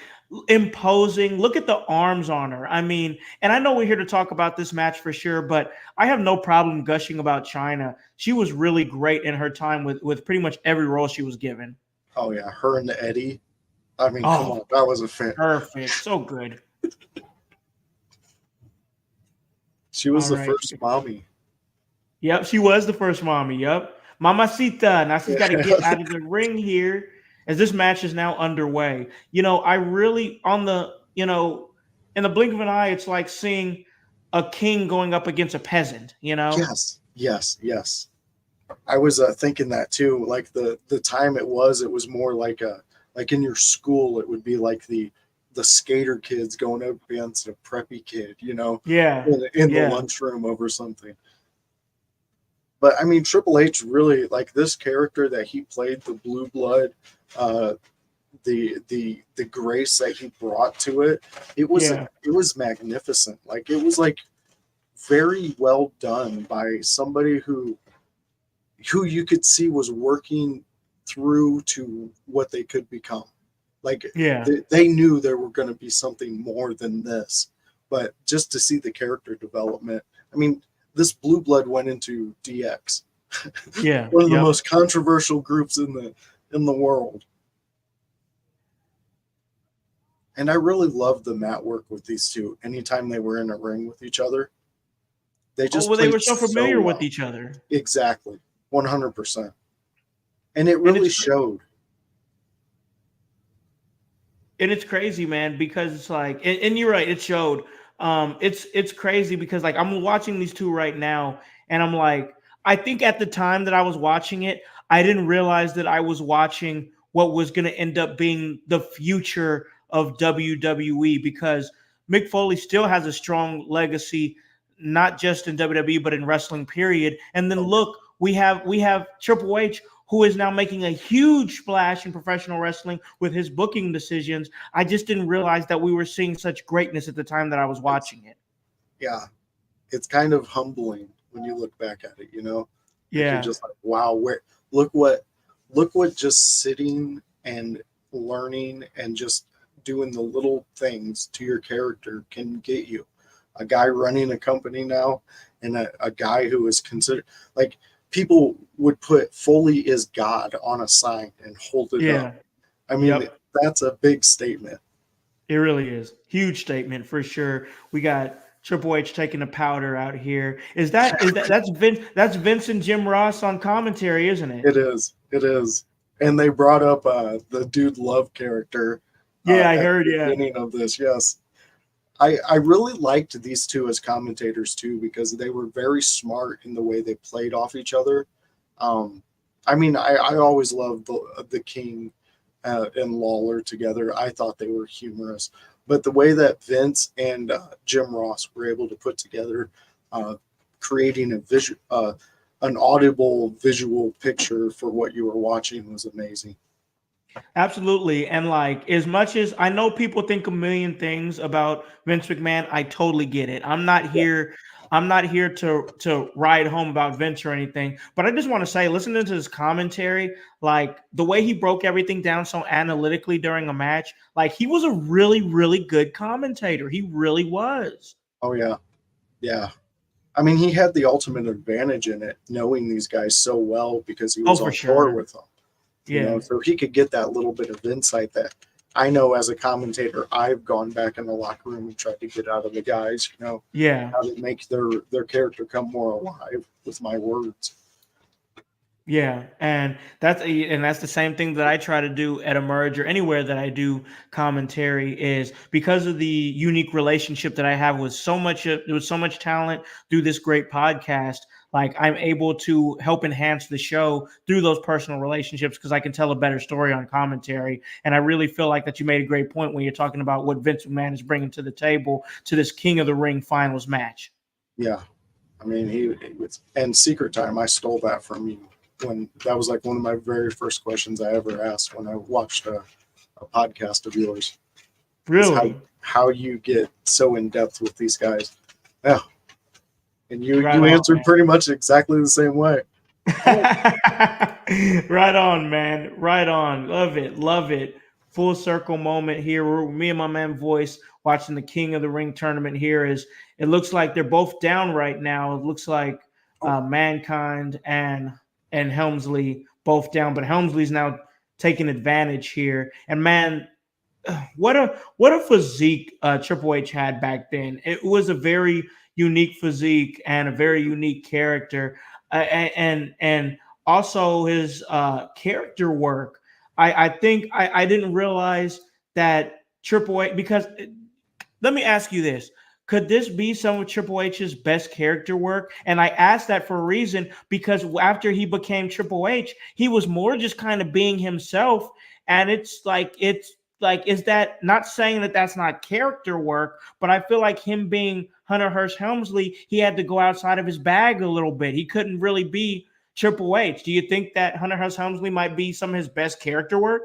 imposing. Look at the arms on her. I mean, and I know we're here to talk about this match for sure, but I have no problem gushing about China. She was really great in her time with pretty much every role she was given. Oh yeah, her and Eddie. I mean, come Oh, on, that was a fan. perfect. So good. She was All the right. first mommy. Yep, she was the first mommy. Yep. Mamacita. Now she's got to get Yeah. out of the ring here as this match is now underway. I really, in the blink of an eye, it's like seeing a king going up against a peasant. Yes, yes, yes. I was thinking that too. Like the time it was more like like in your school, it would be like the skater kids going up against a preppy kid, Yeah. in the Yeah. lunchroom over something. But I mean, Triple H really like this character that he played, the blue blood, uh, the grace that he brought to it. Yeah. It was magnificent. Like it was like very well done by somebody who you could see was working through to what they could become. Like Yeah. they knew there were going to be something more than this, but just to see the character development. I mean, this blue blood went into DX, Yeah. one of the Yep. most controversial groups in the world. And I really loved the mat work with these two. Anytime they were in a ring with each other, they Oh, just well, they played were so so familiar with well. each other. Exactly, 100%. And it And really it's showed. and it's crazy, man, because it's like, and you're right, it showed. It's crazy because like I'm watching these two right now, and I'm like, I think at the time that I was watching it, I didn't realize that I was watching what was going to end up being the future of WWE because Mick Foley still has a strong legacy, not just in WWE but in wrestling. Period. And then Oh yeah. look, we have Triple H, who is now making a huge splash in professional wrestling with his booking decisions. I just didn't realize that we were seeing such greatness at the time that I was It's watching it. yeah, it's kind of humbling when you look back at it. Like you're Yeah. just like, wow, where look what look what just sitting and learning and just doing the little things to your character can get you. A guy running a company now and a guy who is considered like people would put Foley is God on a sign and hold it up. Yeah. I mean, Yep. that's a big statement. It really is. Huge statement for sure. We got Triple H taking the powder out here. That's Vince and Jim Ross on commentary, isn't it? It is. It is. And they brought up the Dude Love character Yeah, I at heard. the Yeah. beginning of this. Yes. I really liked these two as commentators too because they were very smart in the way they played off each other. Um, I mean, I always loved the King and Lawler together. I thought they were humorous. But the way that Vince and Jim Ross were able to put together, creating an audible visual picture for what you were watching was amazing. Absolutely. And like, as much as I know people think a million things about Vince McMahon, I totally get it. I'm not here to ride home about Vince or anything, but I just want to say, listening to his commentary, like the way he broke everything down so analytically during a match, like he was a really, really good commentator. He really was. Oh yeah, yeah. I mean, he had the ultimate advantage in it, knowing these guys so well because he Oh, was for on tour sure. with them. Yeah. So he could get that little bit of insight that I know as a commentator, I've gone back in the locker room and tried to get out of the guys, Yeah. how to make their character come more alive with my words. Yeah, and that's the same thing that I try to do at Emerge or anywhere that I do commentary is because of the unique relationship that I have with so much talent through this great podcast. Like I'm able to help enhance the show through those personal relationships because I can tell a better story on commentary. And I really feel like that you made a great point when you're talking about what Vince McMahon is bringing to the table to this King of the Ring finals match. Yeah, I mean, he was, and Secret Time, I stole that from you when that was like one of my very first questions I ever asked when I watched a podcast of yours. Is Really? how you get so in depth with these guys. Yeah, and Right you on, answered man. pretty much exactly the same way. Right on, man. Right on. Love it. Love it. Full circle moment here. Me and my man Voice watching the King of the Ring tournament here. Is it looks like they're both down right now. It looks like Mankind and Helmsley both down, but Helmsley's now taking advantage here. And man, what a physique Triple H had back then. It was a very unique physique and a very unique character, and also his character work. I think I didn't realize that Triple H because let me ask you this. Could this be some of Triple H's best character work? And I asked that for a reason because after he became Triple H, he was more just kind of being himself. And it's like, is that not saying that that's not character work, but I feel like him being Hunter Hearst Helmsley, he had to go outside of his bag a little bit. He couldn't really be Triple H. Do you think that Hunter Hearst Helmsley might be some of his best character work?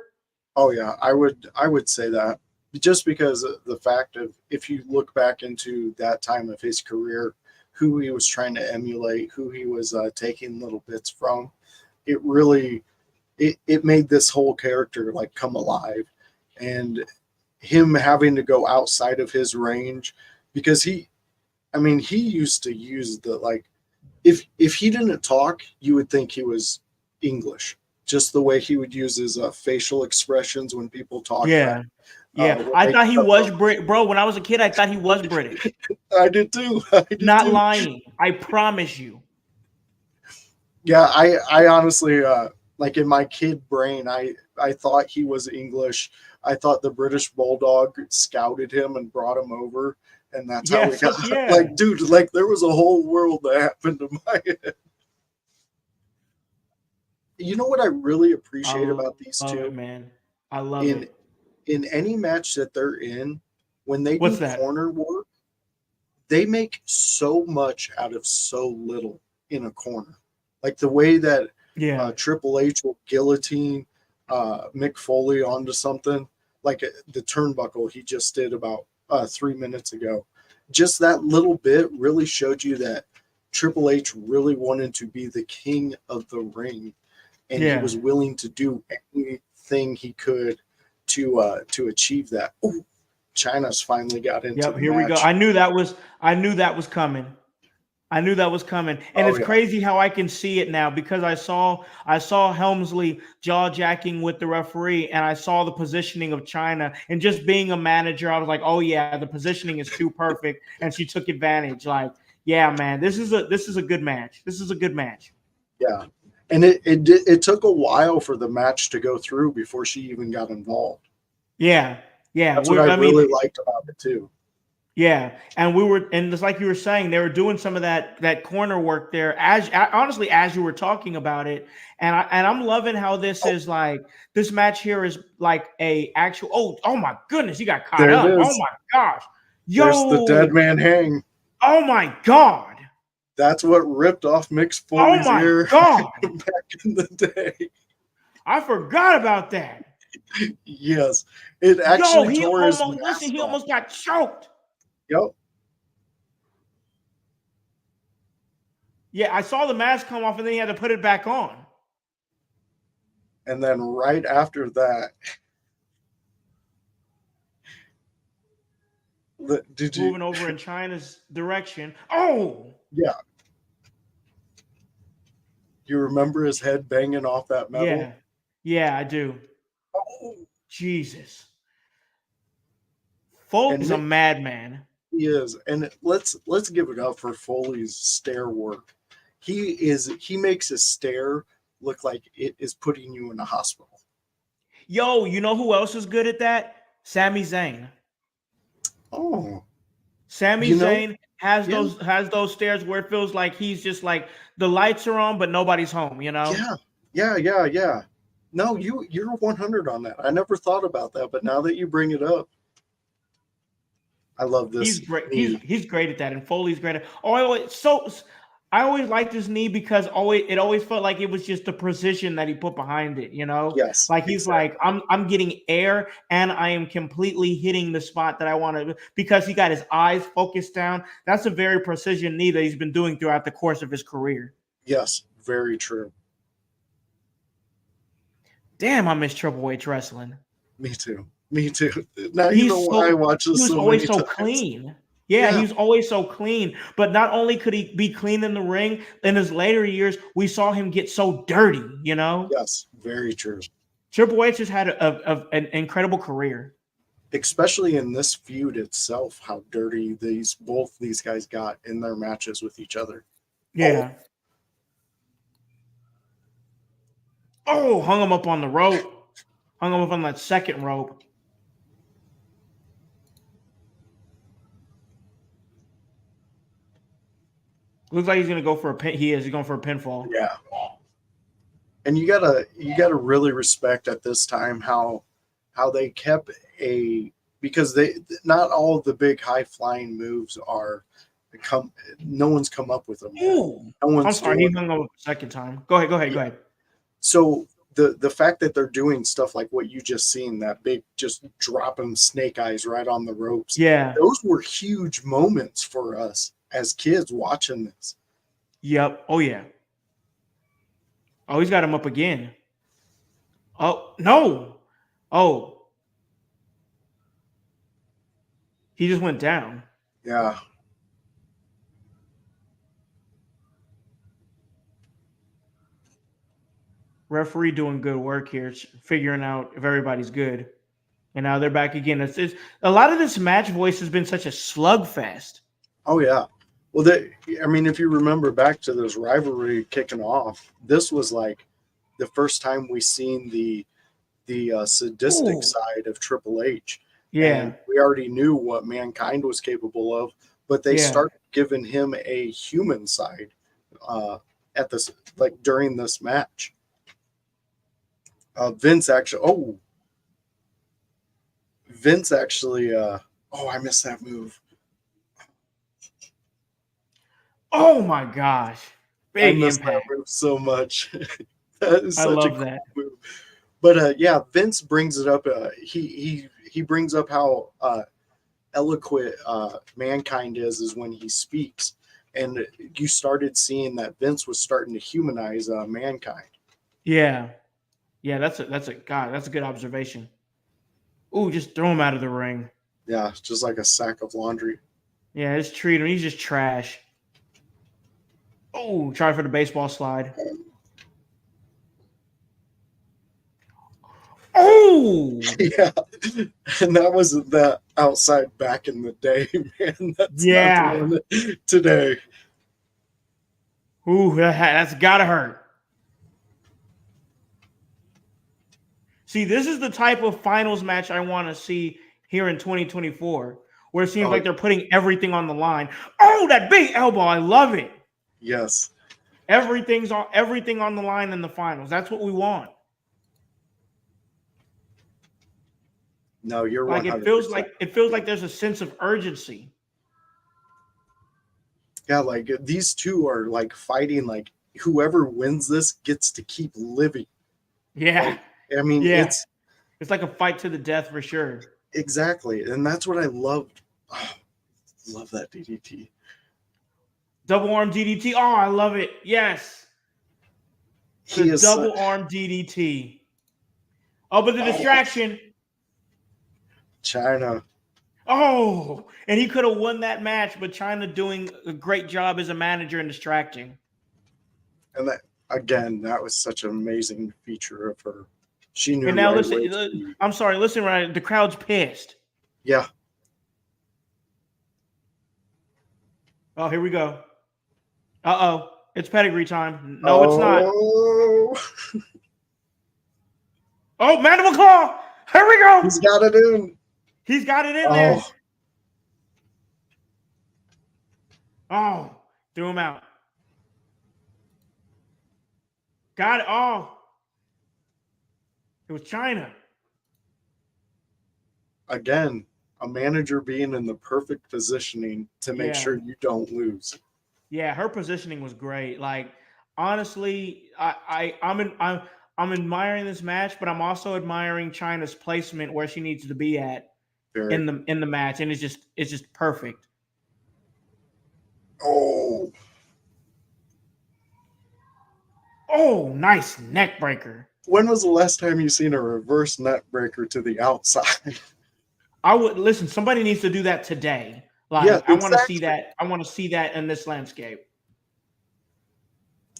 Oh yeah, I would say that just because of the fact of if you look back into that time of his career, who he was trying to emulate, who he was taking little bits from, it really it made this whole character like come alive, and him having to go outside of his range because he used to use the like if he didn't talk, you would think he was English. Just the way he would use his facial expressions when people talk Yeah. back. Yeah. I thought he was Brit, bro. When I was a kid, I thought he was British. I did too. I did Not too. lying. I promise you. Yeah, I honestly like in my kid brain, I thought he was English. I thought the British Bulldog scouted him and brought him over, and that's how we got. Yeah. Like, dude, like there was a whole world that happened to my head. You know what I really appreciate about these love two? it, man. I love it. In any match that they're in, when they What's do that? corner work, they make so much out of so little in a corner. Like the way that Triple H will guillotine Mick Foley onto something, like the turnbuckle he just did about 3 minutes ago. Just that little bit really showed you that Triple H really wanted to be the king of the ring, and he was willing to do anything he could to achieve that. Ooh, China's finally got into the Here match. we go. I knew that was coming. I knew that was coming. And it's crazy how I can see it now because I saw Helmsley jaw jacking with the referee and I saw the positioning of China, and just being a manager, I was like, oh yeah, the positioning is too perfect. And she took advantage. Like, yeah, man, this is a good match. This is a good match. Yeah. And it took a while for the match to go through before she even got involved. Yeah. That's what I really liked about it too. Yeah, and just like you were saying, they were doing some of that corner work there. As honestly, as you were talking about it, I'm loving how this is like this match here is like a actual. Oh my goodness, he got caught There it up. Oh is. my gosh, There's the dead yo, man hang. oh my god, That's what ripped off Mick oh Foley's my ear god, back in the day. I forgot about that. Yes, it Yo, actually he tore his almost listen. mask He off. almost got choked. Yep. Yeah, I saw the mask come off, and then he had to put it back on. And then right after that, did you? Moving over in China's direction. Oh. Yeah. You remember his head banging off that metal? Yeah. Yeah, I do. Oh. Jesus. And Foley's a Mick, madman. he is, and let's give it up for Foley's stair work. He makes his stair look like it is putting you in a hospital. Yo, you know who else is good at that? Sami Zayn. Oh, Sami you know, Zayn has yeah, those stairs where it feels like he's just like the lights are on, but nobody's home, you know? yeah. No, you're 100 on that. I never thought about that, but now that you bring it up, I love He's this great. knee. He's great at that, and Foley's great at. I always liked his knee because it always felt like it was just the precision that he put behind it. You know, Yes, like he's exactly. like I'm getting air and I am completely hitting the spot that I want to because he got his eyes focused down. That's a very precision knee that he's been doing throughout the course of his career. Yes, very true. Damn, I miss Triple H wrestling. Me too. Me too. Now you know why I watch He this was so always many so times. clean. Yeah, he Yeah. was always so clean. But not only could he be clean in the ring, in his later years, we saw him get so dirty, you know? Yes, very true. Triple H has had an incredible career. Especially in this feud itself, how dirty both these guys got in their matches with each other. Yeah. Oh, hung him up on the rope. Hung him up on that second rope. Looks like he's gonna go for a pin. He is. He's going for a pinfall. Yeah. And you gotta really respect at this time how they kept because they not all of the big high flying moves are no one's come up with them yet. Ooh. No I'm one's sorry, he doing hung up a second time. Go ahead. So the fact that they're doing stuff like what you just seen, that big just dropping snake eyes right on the ropes, Yeah. those were huge moments for us as kids watching this. Yep. Oh yeah. Oh, he's got him up again. Oh no. Oh. He just went down. Yeah. Referee doing good work here, figuring out if everybody's good. And now they're back again. It's a lot of this match voice has been such a slugfest. Oh yeah. Well, I mean, if you remember back to this rivalry kicking off, this was like the first time we seen the sadistic Ooh. side of Triple H. Yeah. And we already knew what Mankind was capable of, but they started giving him a human side at this, like during this match. Vince actually, I missed that move. Oh my gosh. Big I miss that impact. move so much. That is I such love a cool that. move. But yeah, Vince brings it up. He brings up how eloquent Mankind is when he speaks, and you started seeing that Vince was starting to humanize Mankind. Yeah. Yeah, that's a good observation. Ooh, just throw him out of the ring. Yeah, just like a sack of laundry. Yeah, just treat him. He's just trash. Oh, try for the baseball slide. Oh, Yeah, and that wasn't that outside back in the day, man. That's not the one today. Ooh, that's gotta hurt. See, this is the type of finals match I want to see here in 2024, where it seems like they're putting everything on the line. Oh, that big elbow. I love it. Yes. Everything on the line in the finals. That's what we want. No, you're like 100%. it feels like there's a sense of urgency. Yeah, like these two are like fighting, like whoever wins this gets to keep living. Yeah. Like, I mean, yeah. It's like a fight to the death for sure. Exactly. And that's what I loved. Oh, love that DDT. Double arm DDT. Oh, I love it. Yes. The double arm DDT. Oh, but the distraction. China. Oh, and he could have won that match, but China doing a great job as a manager and distracting. And that, again, that was such an amazing feature of her. She knew. And now listen, I'm sorry, listen, right? The crowd's pissed. Yeah. Oh, here we go. Uh-oh. It's pedigree time. No, it's not. Oh, mandible claw. Here we go. He's got it in. He's got it in there. Oh, threw him out. Got it. Oh. It was China. Again, a manager being in the perfect positioning to make sure you don't lose. Yeah, her positioning was great. Like, honestly, I'm admiring this match, but I'm also admiring China's placement where she needs to be at in the match, and it's just perfect. Oh, nice neck breaker. When was the last time you seen a reverse neck breaker to the outside? I would listen. Somebody needs to do that today. Like, yeah, exactly. I want to see that. I want to see that in this landscape.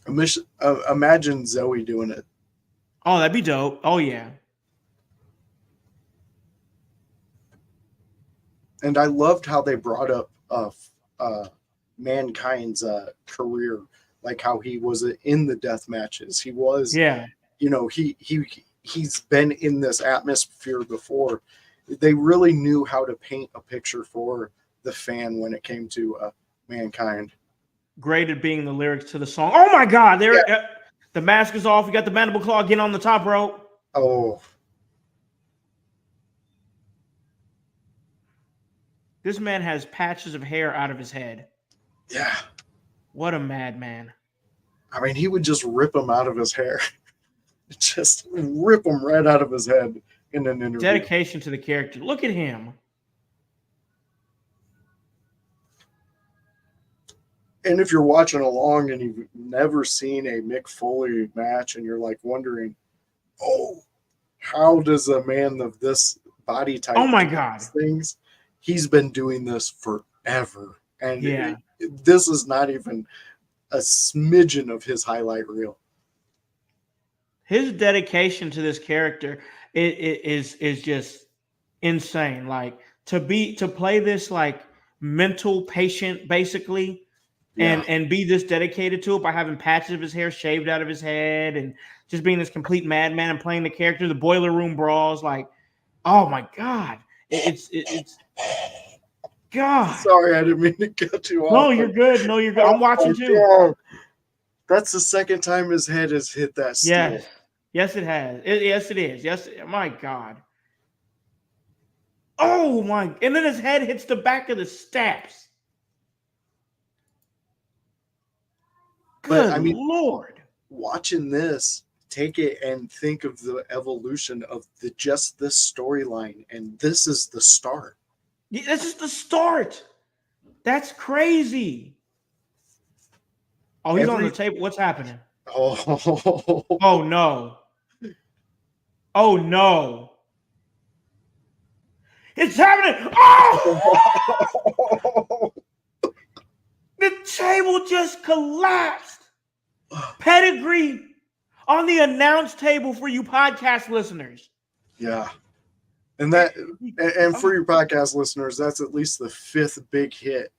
Imagine Zoe doing it. Oh, that'd be dope. Oh yeah. And I loved how they brought up Mankind's career, like how he was in the death matches. He was, you know, he's been in this atmosphere before. They really knew how to paint a picture for the fan when it came to Mankind. Great at being the lyrics to the song. Oh my God! The mask is off. You got the mandible claw again on the top rope. Oh. This man has patches of hair out of his head. Yeah. What a madman. I mean, he would just rip them out of his hair. Just rip them right out of his head in an interview. Dedication to the character. Look at him. And if you're watching along and you've never seen a Mick Foley match and you're like wondering, oh, how does a man of this body type oh my God things? He's been doing this forever. And this is not even a smidgen of his highlight reel. His dedication to this character is just insane. Like to play this like mental patient basically and be this dedicated to it by having patches of his hair shaved out of his head and just being this complete madman and playing the character, the boiler room brawls, like, oh my God. It's God. Sorry, I didn't mean to cut you off. No, you're good. No, you're good. I'm watching too. God. That's the second time his head has hit that steel. Yes, it has. Yes, it is. Yes, my God. Oh my! And then his head hits the back of the steps. Good I mean, Lord! Watching this, take it and think of the evolution of just this storyline, and this is the start. Yeah, this is the start. That's crazy. Oh, he's on the table. What's happening? Oh, oh no! Oh no! It's happening! Oh! The table just collapsed. Pedigree on the announce table for you podcast listeners. Yeah. And for your podcast listeners, that's at least the fifth big hit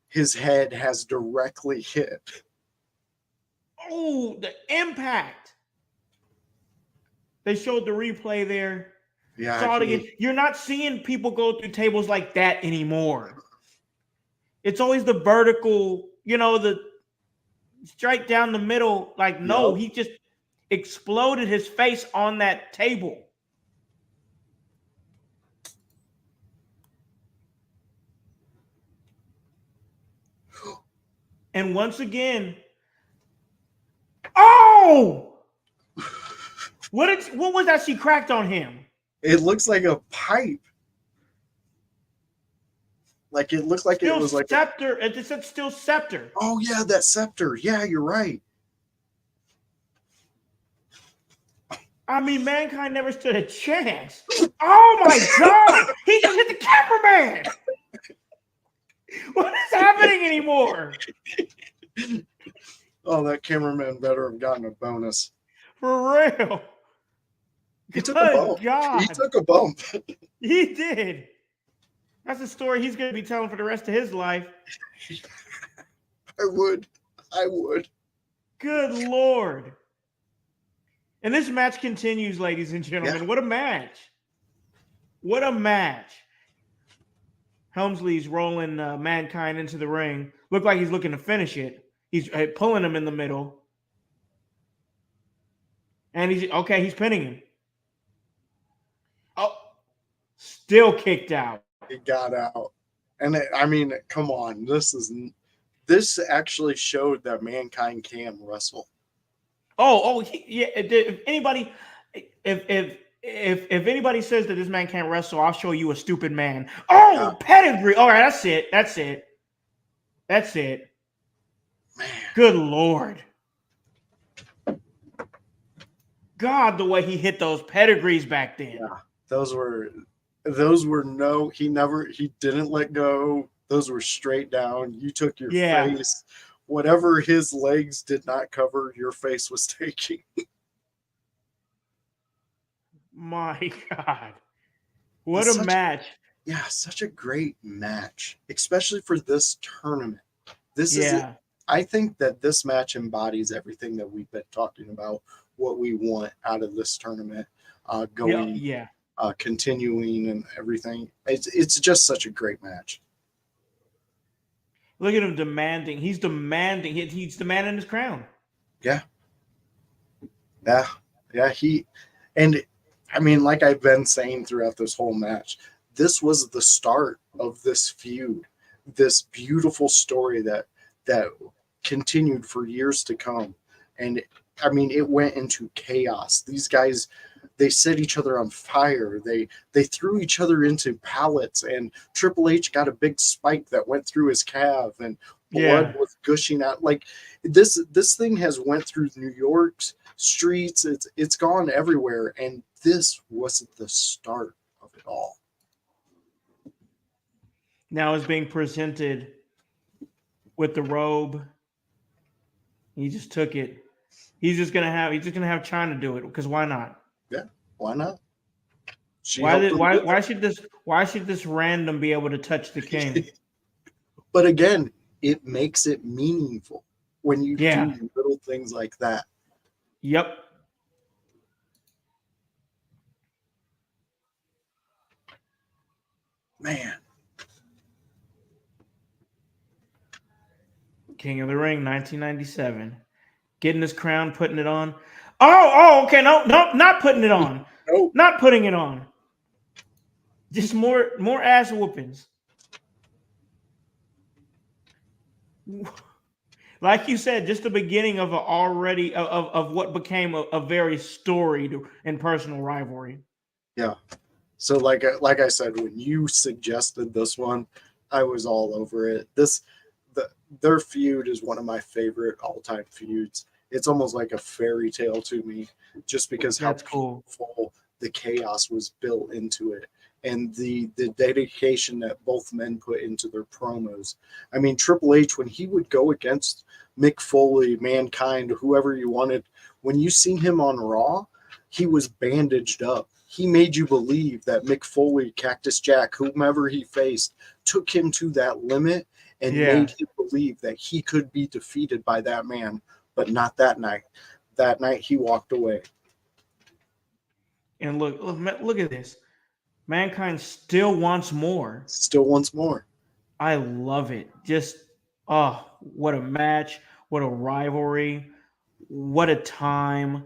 his head has directly hit. Oh, the impact. They showed the replay there. Yeah, Saw it again. You're not seeing people go through tables like that anymore. It's always the vertical, the straight down the middle. Like, no, Yep. he just exploded his face on that table. And once again, oh, what was that she cracked on him? It looks like a pipe. Like it looked like Still it was like scepter. It said still scepter. Oh yeah, that scepter. Yeah, you're right. I mean, Mankind never stood a chance. Oh my God! He just hit the cameraman. What is happening anymore? Oh, that cameraman better have gotten a bonus. For real. He took a bump. God. He took a bump. He did. That's a story he's going to be telling for the rest of his life. I would. Good Lord. And this match continues, ladies and gentlemen. Yeah. What a match. What a match. Helmsley's rolling Mankind into the ring. Looked like he's looking to finish it. He's pulling him in the middle. And he's pinning him. Oh, still kicked out. He got out. And I mean, come on. This actually showed that Mankind can wrestle. Yeah. If anybody says that this man can't wrestle, I'll show you a stupid man. Oh, yeah. Pedigree. All right, that's it. Man. Good Lord. God, the way he hit those pedigrees back then. Yeah, those were he didn't let go. Those were straight down. You took your face. Whatever his legs did not cover, your face was taking. My God. What a match. Such a great match, especially for this tournament. I think that this match embodies everything that we've been talking about, what we want out of this tournament, continuing and everything. It's just such a great match. Look at him demanding. He's demanding. He's demanding his crown. Yeah. I mean, like I've been saying throughout this whole match, this was the start of this feud, this beautiful story that continued for years to come. And I mean, it went into chaos. These guys, they set each other on fire. They threw each other into pallets, and Triple H got a big spike that went through his calf, and blood was gushing out. Like this thing has went through New York's streets. It's gone everywhere, and this was the start of it all. Now it's being presented with the robe. He just took it. He's just gonna have Chyna do it, because why not? Yeah, why not? Why should this random be able to touch the king? But again, it makes it meaningful when you do little things like that. Yep. Man. King of the Ring, 1997. Getting his crown, putting it on. Oh, okay. No, not putting it on. Nope. Not putting it on. Just more ass whoopings. Like you said, just the beginning of of what became a very storied and personal rivalry. Yeah. So like I said, when you suggested this one, I was all over it. Their feud is one of my favorite all-time feuds. It's almost like a fairy tale to me, just because how beautiful the chaos was built into it, and the dedication that both men put into their promos. I mean, Triple H, when he would go against Mick Foley, Mankind, whoever you wanted, when you seen him on Raw, he was bandaged up. He made you believe that Mick Foley, Cactus Jack, whomever he faced, took him to that limit and made him believe that he could be defeated by that man, but not that night. That night he walked away. And look at this. Mankind still wants more. Still wants more. I love it. Just, oh, what a match. What a rivalry. What a time.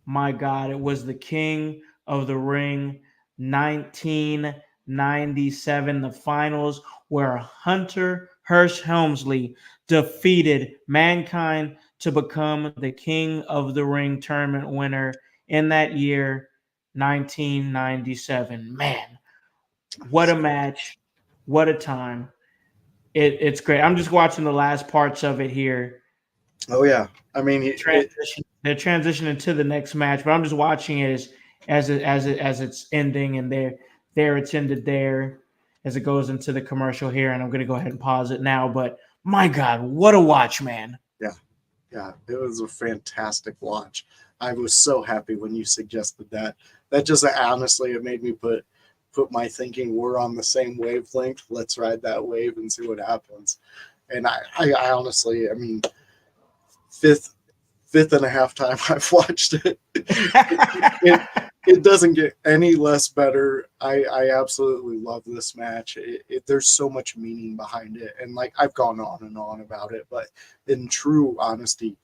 My God, it was the King of the Ring 1997, the finals, where Hunter Hearst Helmsley defeated Mankind to become the King of the Ring tournament winner in that year, 1997. Man, what a match. What a time. It's great. I'm just watching the last parts of it here. Oh yeah, I mean, They're transitioning to the next match, but I'm just watching it as it's ending, and there it's ended there as it goes into the commercial here, and I'm gonna go ahead and pause it now. But my God, what a watch, man! yeah, it was a fantastic watch. I was so happy when you suggested that. That just honestly, it made me put my thinking. We're on the same wavelength. Let's ride that wave and see what happens. And I honestly, I mean, fifth and a half time I've watched it. It doesn't get any less better. I absolutely love this match. There's so much meaning behind it, and like I've gone on and on about it, but in true honesty,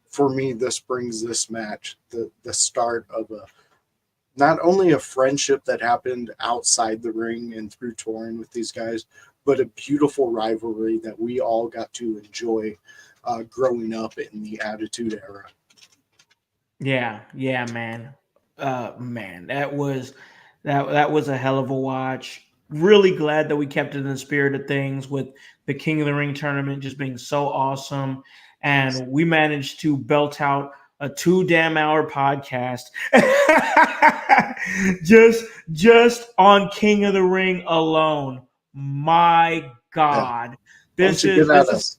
for me, this brings this match the start of a not only a friendship that happened outside the ring and through touring with these guys, but a beautiful rivalry that we all got to enjoy growing up in the Attitude Era. Yeah, man. Man, that was a hell of a watch. Really glad that we kept it in the spirit of things with the King of the Ring tournament just being so awesome, and we managed to belt out a 2 damn hour podcast just on King of the Ring alone. My God, Why don't this you is get at this is us?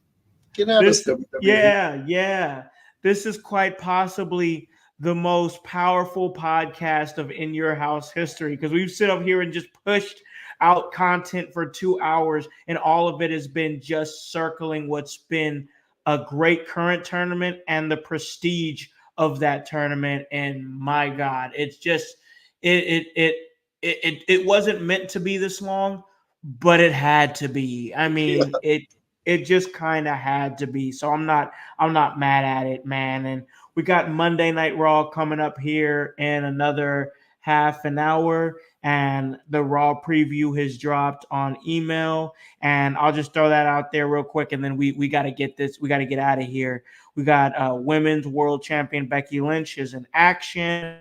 Get at us, this WWE. yeah. This is quite possibly the most powerful podcast of In Your House history, because we've sit up here and just pushed out content for 2 hours, and all of it has been just circling what's been a great current tournament and the prestige of that tournament. And my God, it's just it wasn't meant to be this long, but it had to be. I mean, it just kind of had to be. So I'm not mad at it, man. And we got Monday Night Raw coming up here in another half an hour, and the Raw preview has dropped on email. And I'll just throw that out there real quick, and then we got to get this. We got to get out of here. We got Women's World Champion Becky Lynch is in action.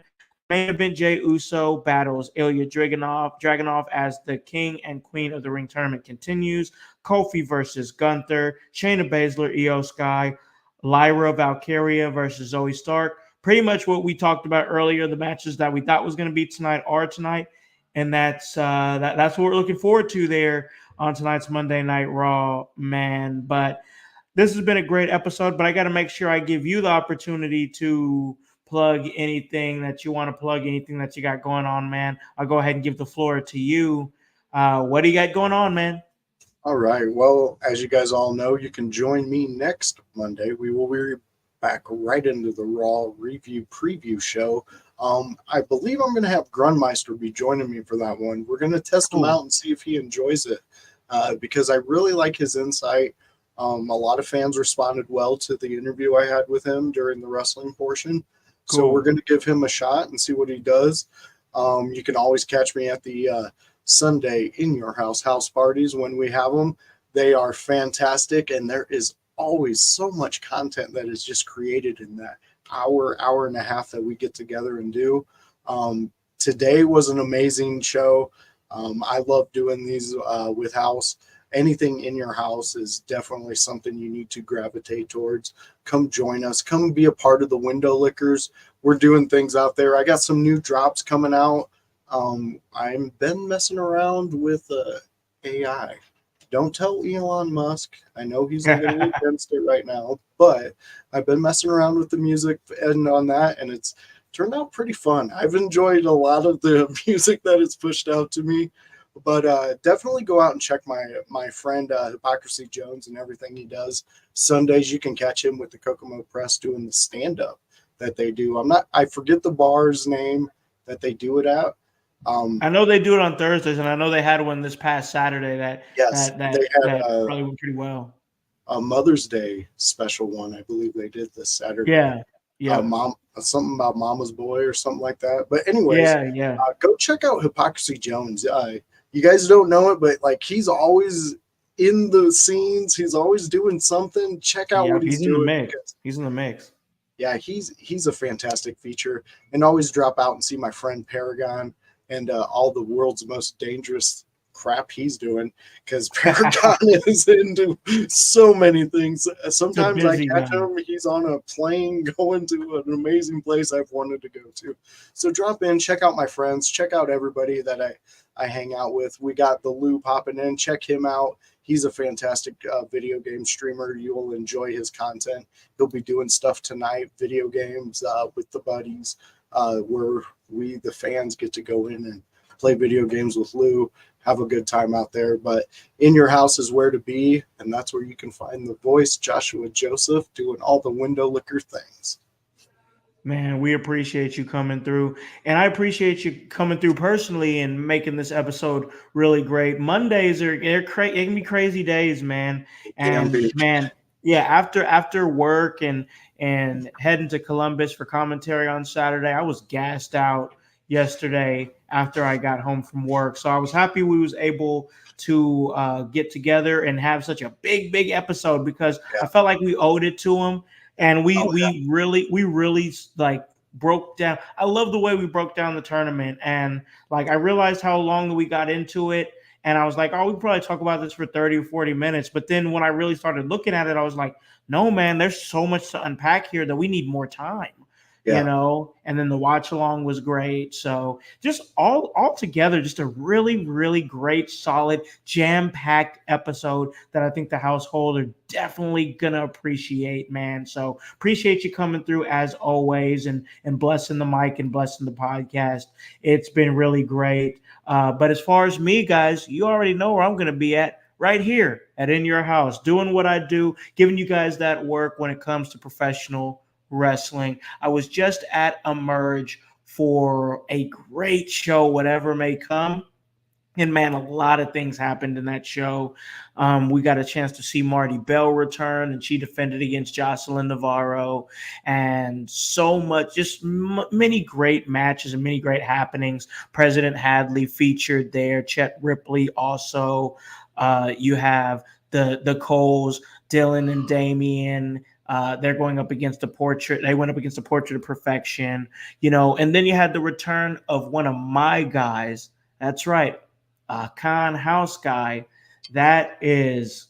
Main event: Jey Uso battles Ilya Dragunov as the King and Queen of the Ring tournament continues. Kofi versus Gunther. Shayna Baszler, Io Sky. Lyra Valkyria versus Zoe Stark. Pretty much what we talked about earlier. The matches that we thought was going to be tonight are tonight, and that's what we're looking forward to there on tonight's Monday Night Raw, man. But this has been a great episode. But I got to make sure I give you the opportunity to plug anything that you want to plug, anything that you got going on, man. I'll go ahead and give the floor to you. What do you got going on, man? All right. Well, as you guys all know, you can join me next Monday. We will be back right into the Raw review preview show. I believe I'm going to have Grunmeister be joining me for that one. We're going to test him out and see if he enjoys it because I really like his insight. A lot of fans responded well to the interview I had with him during the wrestling portion. Cool. So we're going to give him a shot and see what he does. You can always catch me at the Sunday In Your House parties when we have them. They are fantastic, and there is always so much content that is just created in that hour and a half that we get together and do. Today was an amazing show. I love doing these with Howse. Anything In Your House is definitely something you need to gravitate towards. Come join us. Come be a part of the Window Lickers. We're doing things out there. I got some new drops coming out. I've been messing around with AI. Don't tell Elon Musk. I know he's a little against it right now, but I've been messing around with the music and on that, and it's turned out pretty fun. I've enjoyed a lot of the music that is pushed out to me. But definitely go out and check my friend Hypocrisy Jones and everything he does. Sundays you can catch him with the Kokomo Press doing the stand-up that they do. I forget the bar's name that they do it at, I know they do it on Thursdays, and I know they had one this past Saturday that Yes, that they that had that probably went pretty well. a Mother's Day special one. I believe they did this Saturday. Yeah. Yep. Mom, something about Mama's Boy or something like that. But anyways, Yeah. Yeah. go check out Hypocrisy Jones. You guys don't know it, but like he's always in the scenes. He's always doing something. Check out Yeah. what he's He's in the doing mix. because He's in the mix. yeah, he's a fantastic feature. And always drop out and see my friend Paragon and all the world's most dangerous crap he's doing because Paragon is into so many things. It's a Sometimes I busy catch guy. him, he's on a plane going to an amazing place I've wanted to go to. So drop in, check out my friends, check out everybody that I hang out with. We got the Lou popping in, check him out. He's a fantastic video game streamer. You'll enjoy his content. He'll be doing stuff tonight, video games with the buddies, where we, the fans, get to go in and play video games with Lou, have a good time out there. But In Your House is where to be, and that's where you can find the voice, Joshua Joseph, doing all the window licker things. Man, we appreciate you coming through. And I appreciate you coming through personally and making this episode really great. Mondays it can be crazy days, man. Can And be. man, yeah, after work and heading to Columbus for commentary on Saturday, I was gassed out yesterday after I got home from work. So I was happy we was able to get together and have such a big episode because I felt like we owed it to him. And we really like broke down. I love the way we broke down the tournament, and like I realized how long we got into it, and I was like, oh, we probably talk about this for 30 or 40 minutes. But then when I really started looking at it, I was like, no, man, there's so much to unpack here that we need more time. Yeah. You know, and then the watch along was great. So just all together, just a really great, solid, jam-packed episode that I think the household are definitely gonna appreciate, man. So appreciate you coming through as always and blessing the mic and blessing the podcast. It's been really great. But as far as me, guys, you already know where I'm gonna be at. Right here at In Your House, doing what I do, giving you guys that work when it comes to professional wrestling. I was just at Emerge for a great show, whatever may come. And man, a lot of things happened in that show. We got a chance to see Marty Bell return, and she defended against Jocelyn Navarro, and so much, just many great matches and many great happenings. President Hadley featured there, Chet Ripley also. You have the Coles, Dylan and Damian. They're going up against the portrait. They went up against the Portrait of Perfection, you know, and then you had the return of one of my guys. That's right. Howse guy. That is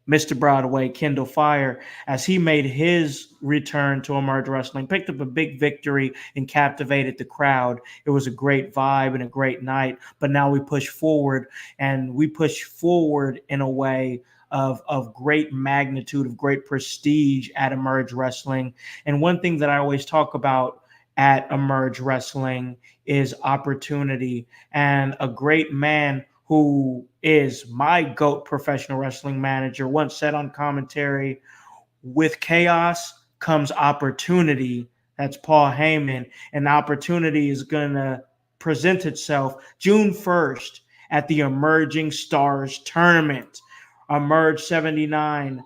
Mr. Broadway, Kendall Fire, as he made his return to Emerge Wrestling, picked up a big victory and captivated the crowd. It was a great vibe and a great night. But now we push forward, and we push forward in a way of great magnitude, of great prestige at Emerge Wrestling. And one thing that I always talk about at Emerge Wrestling is opportunity. And a great man who is my GOAT professional wrestling manager once said on commentary, with chaos comes opportunity. That's Paul Heyman. And the opportunity is going to present itself June 1st at the Emerging Stars Tournament. Emerge 79,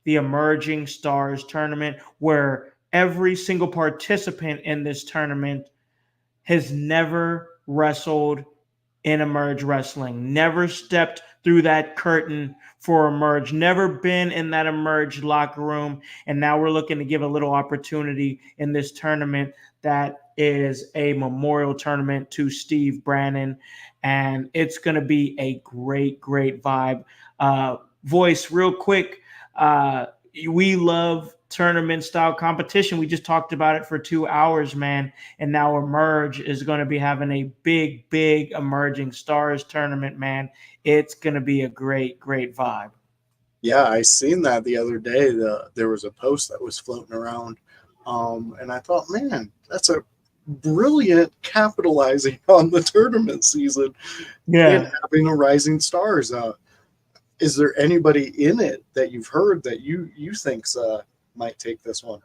the Emerging Stars Tournament, where every single participant in this tournament has never wrestled in Emerge Wrestling, never stepped through that curtain for Emerge, never been in that Emerge locker room. And now we're looking to give a little opportunity in this tournament that is a memorial tournament to Steve Brannon. And it's going to be a great vibe. Voice, real quick. We love tournament style competition. We just talked about it for 2 hours, man. And now Emerge is going to be having a big Emerging Stars tournament, man. It's going to be a great vibe. Yeah, I seen that the other day. There was a post that was floating around, and I thought, man, that's a brilliant capitalizing on the tournament season and having a Rising Stars. Is there anybody in it that you've heard that you think might take this one?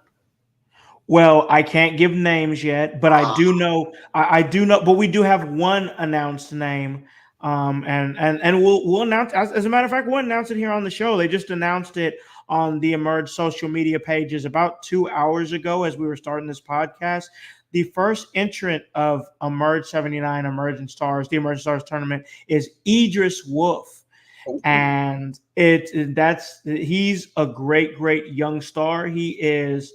Well, I can't give names yet, but I do know. I do know, but we do have one announced name, and we'll announce. As a matter of fact, we'll announce it here on the show. They just announced it on the Emerge social media pages about 2 hours ago, as we were starting this podcast. The first entrant of Emerge 79 Emerging Stars, the Emerging Stars tournament, is Idris Wolf. And he's a great young star. He is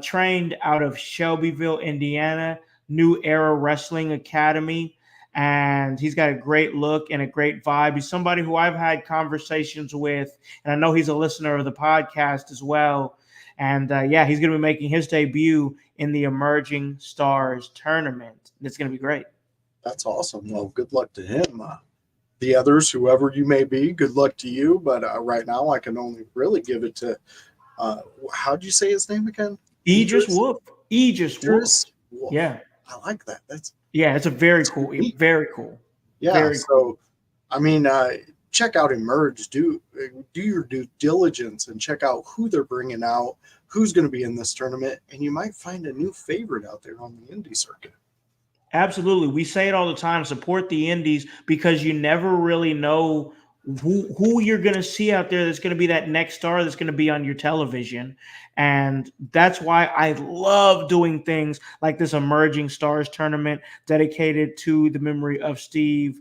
trained out of Shelbyville, Indiana, New Era Wrestling Academy, and he's got a great look and a great vibe. He's somebody who I've had conversations with, and I know he's a listener of the podcast as well. And yeah, he's going to be making his debut in the Emerging Stars tournament. It's going to be great. That's awesome. Well, good luck to him. The others, whoever you may be, good luck to you. But right now, I can only really give it to, how'd you say his name again? Idris Wolf. Idris Wolf. Yeah. I like that. It's a very cool. Very cool. Yeah. Very so, cool. I mean, check out Emerge. Do your due diligence and check out who they're bringing out, who's going to be in this tournament, and you might find a new favorite out there on the indie circuit. Absolutely. We say it all the time, support the indies, because you never really know who you're going to see out there that's going to be that next star that's going to be on your television. And that's why I love doing things like this Emerging Stars tournament dedicated to the memory of Steve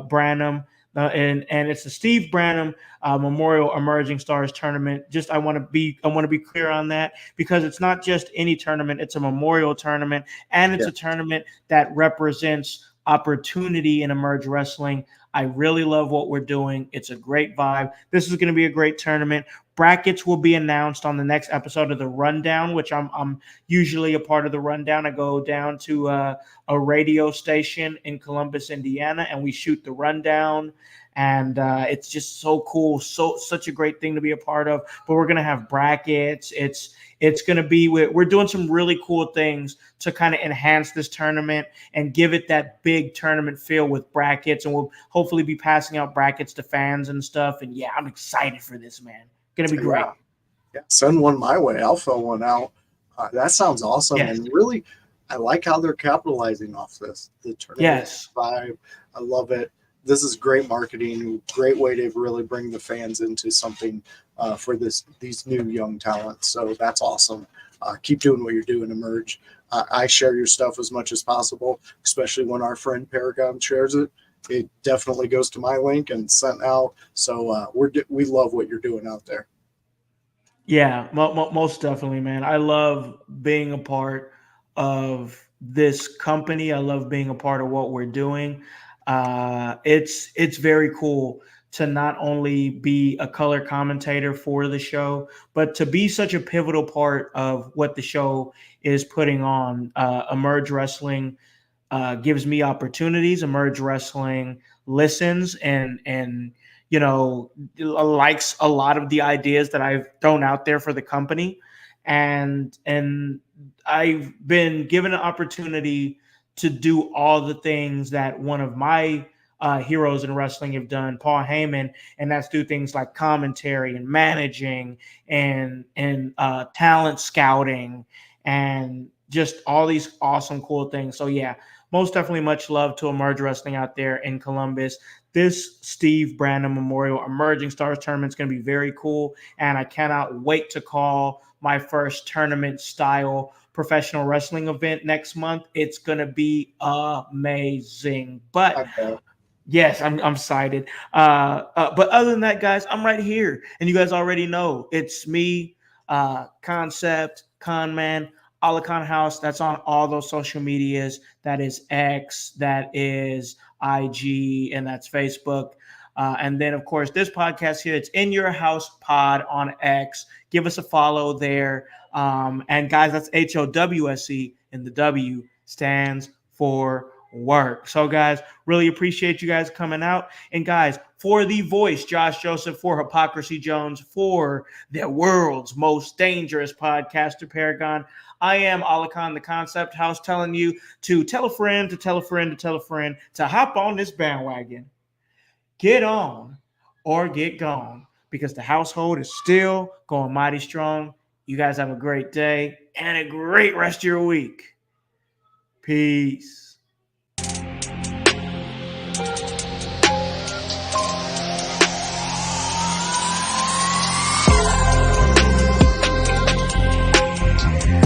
Branham. And it's the Steve Branham Memorial Emerging Stars tournament. Just I want to be clear on that, because it's not just any tournament; it's a memorial tournament, and it's a tournament that represents opportunity in Emerge Wrestling. I really love what we're doing. It's a great vibe. This is going to be a great tournament. Brackets will be announced on the next episode of the Rundown, which I'm usually a part of the Rundown. I go down to a radio station in Columbus, Indiana, and we shoot the Rundown. And it's just so cool, such a great thing to be a part of. But we're gonna have brackets. It's gonna be we're doing some really cool things to kind of enhance this tournament and give it that big tournament feel with brackets. And we'll hopefully be passing out brackets to fans and stuff. And yeah, I'm excited for this, man. Gonna be great. Yeah, send one my way. I'll fill one out. That sounds awesome. Yes. And really, I like how they're capitalizing off this. The tournament vibe. I love it. This is great marketing, great way to really bring the fans into something for these new young talents. So that's awesome. Keep doing what you're doing, Emerge. I share your stuff as much as possible, especially when our friend Paragon shares it. It definitely goes to my link and sent out. So we love what you're doing out there. Yeah, most definitely, man. I love being a part of this company. I love being a part of what we're doing. It's very cool to not only be a color commentator for the show, but to be such a pivotal part of what the show is putting on. Emerge Wrestling gives me opportunities. Emerge Wrestling listens and likes a lot of the ideas that I've thrown out there for the company, and I've been given an opportunity to do all the things that one of my heroes in wrestling have done, Paul Heyman, and that's do things like commentary and managing and talent scouting and just all these awesome, cool things. So yeah, most definitely much love to Emerge Wrestling out there in Columbus. This Steve Branham Memorial Emerging Stars tournament is going to be very cool, and I cannot wait to call my first tournament style professional wrestling event next month. It's going to be amazing. But yes, I'm excited. But other than that, guys, I'm right here, and you guys already know it's me, Concept, Conman, Alakan House. That's on all those social medias. That is X, that is IG, and that's Facebook. And then, of course, this podcast here, it's In Your House Pod on X. Give us a follow there. And guys, that's HOWSE, and the W stands for work. So, guys, really appreciate you guys coming out. And, guys, for the voice, Josh Joseph, for Hypocrisy Jones, for the world's most dangerous podcaster, Paragon, I am Alakan the Concept House, telling you to tell a friend, to tell a friend, to tell a friend, to hop on this bandwagon. Get on or get gone, because the household is still going mighty strong. You guys have a great day and a great rest of your week. Peace.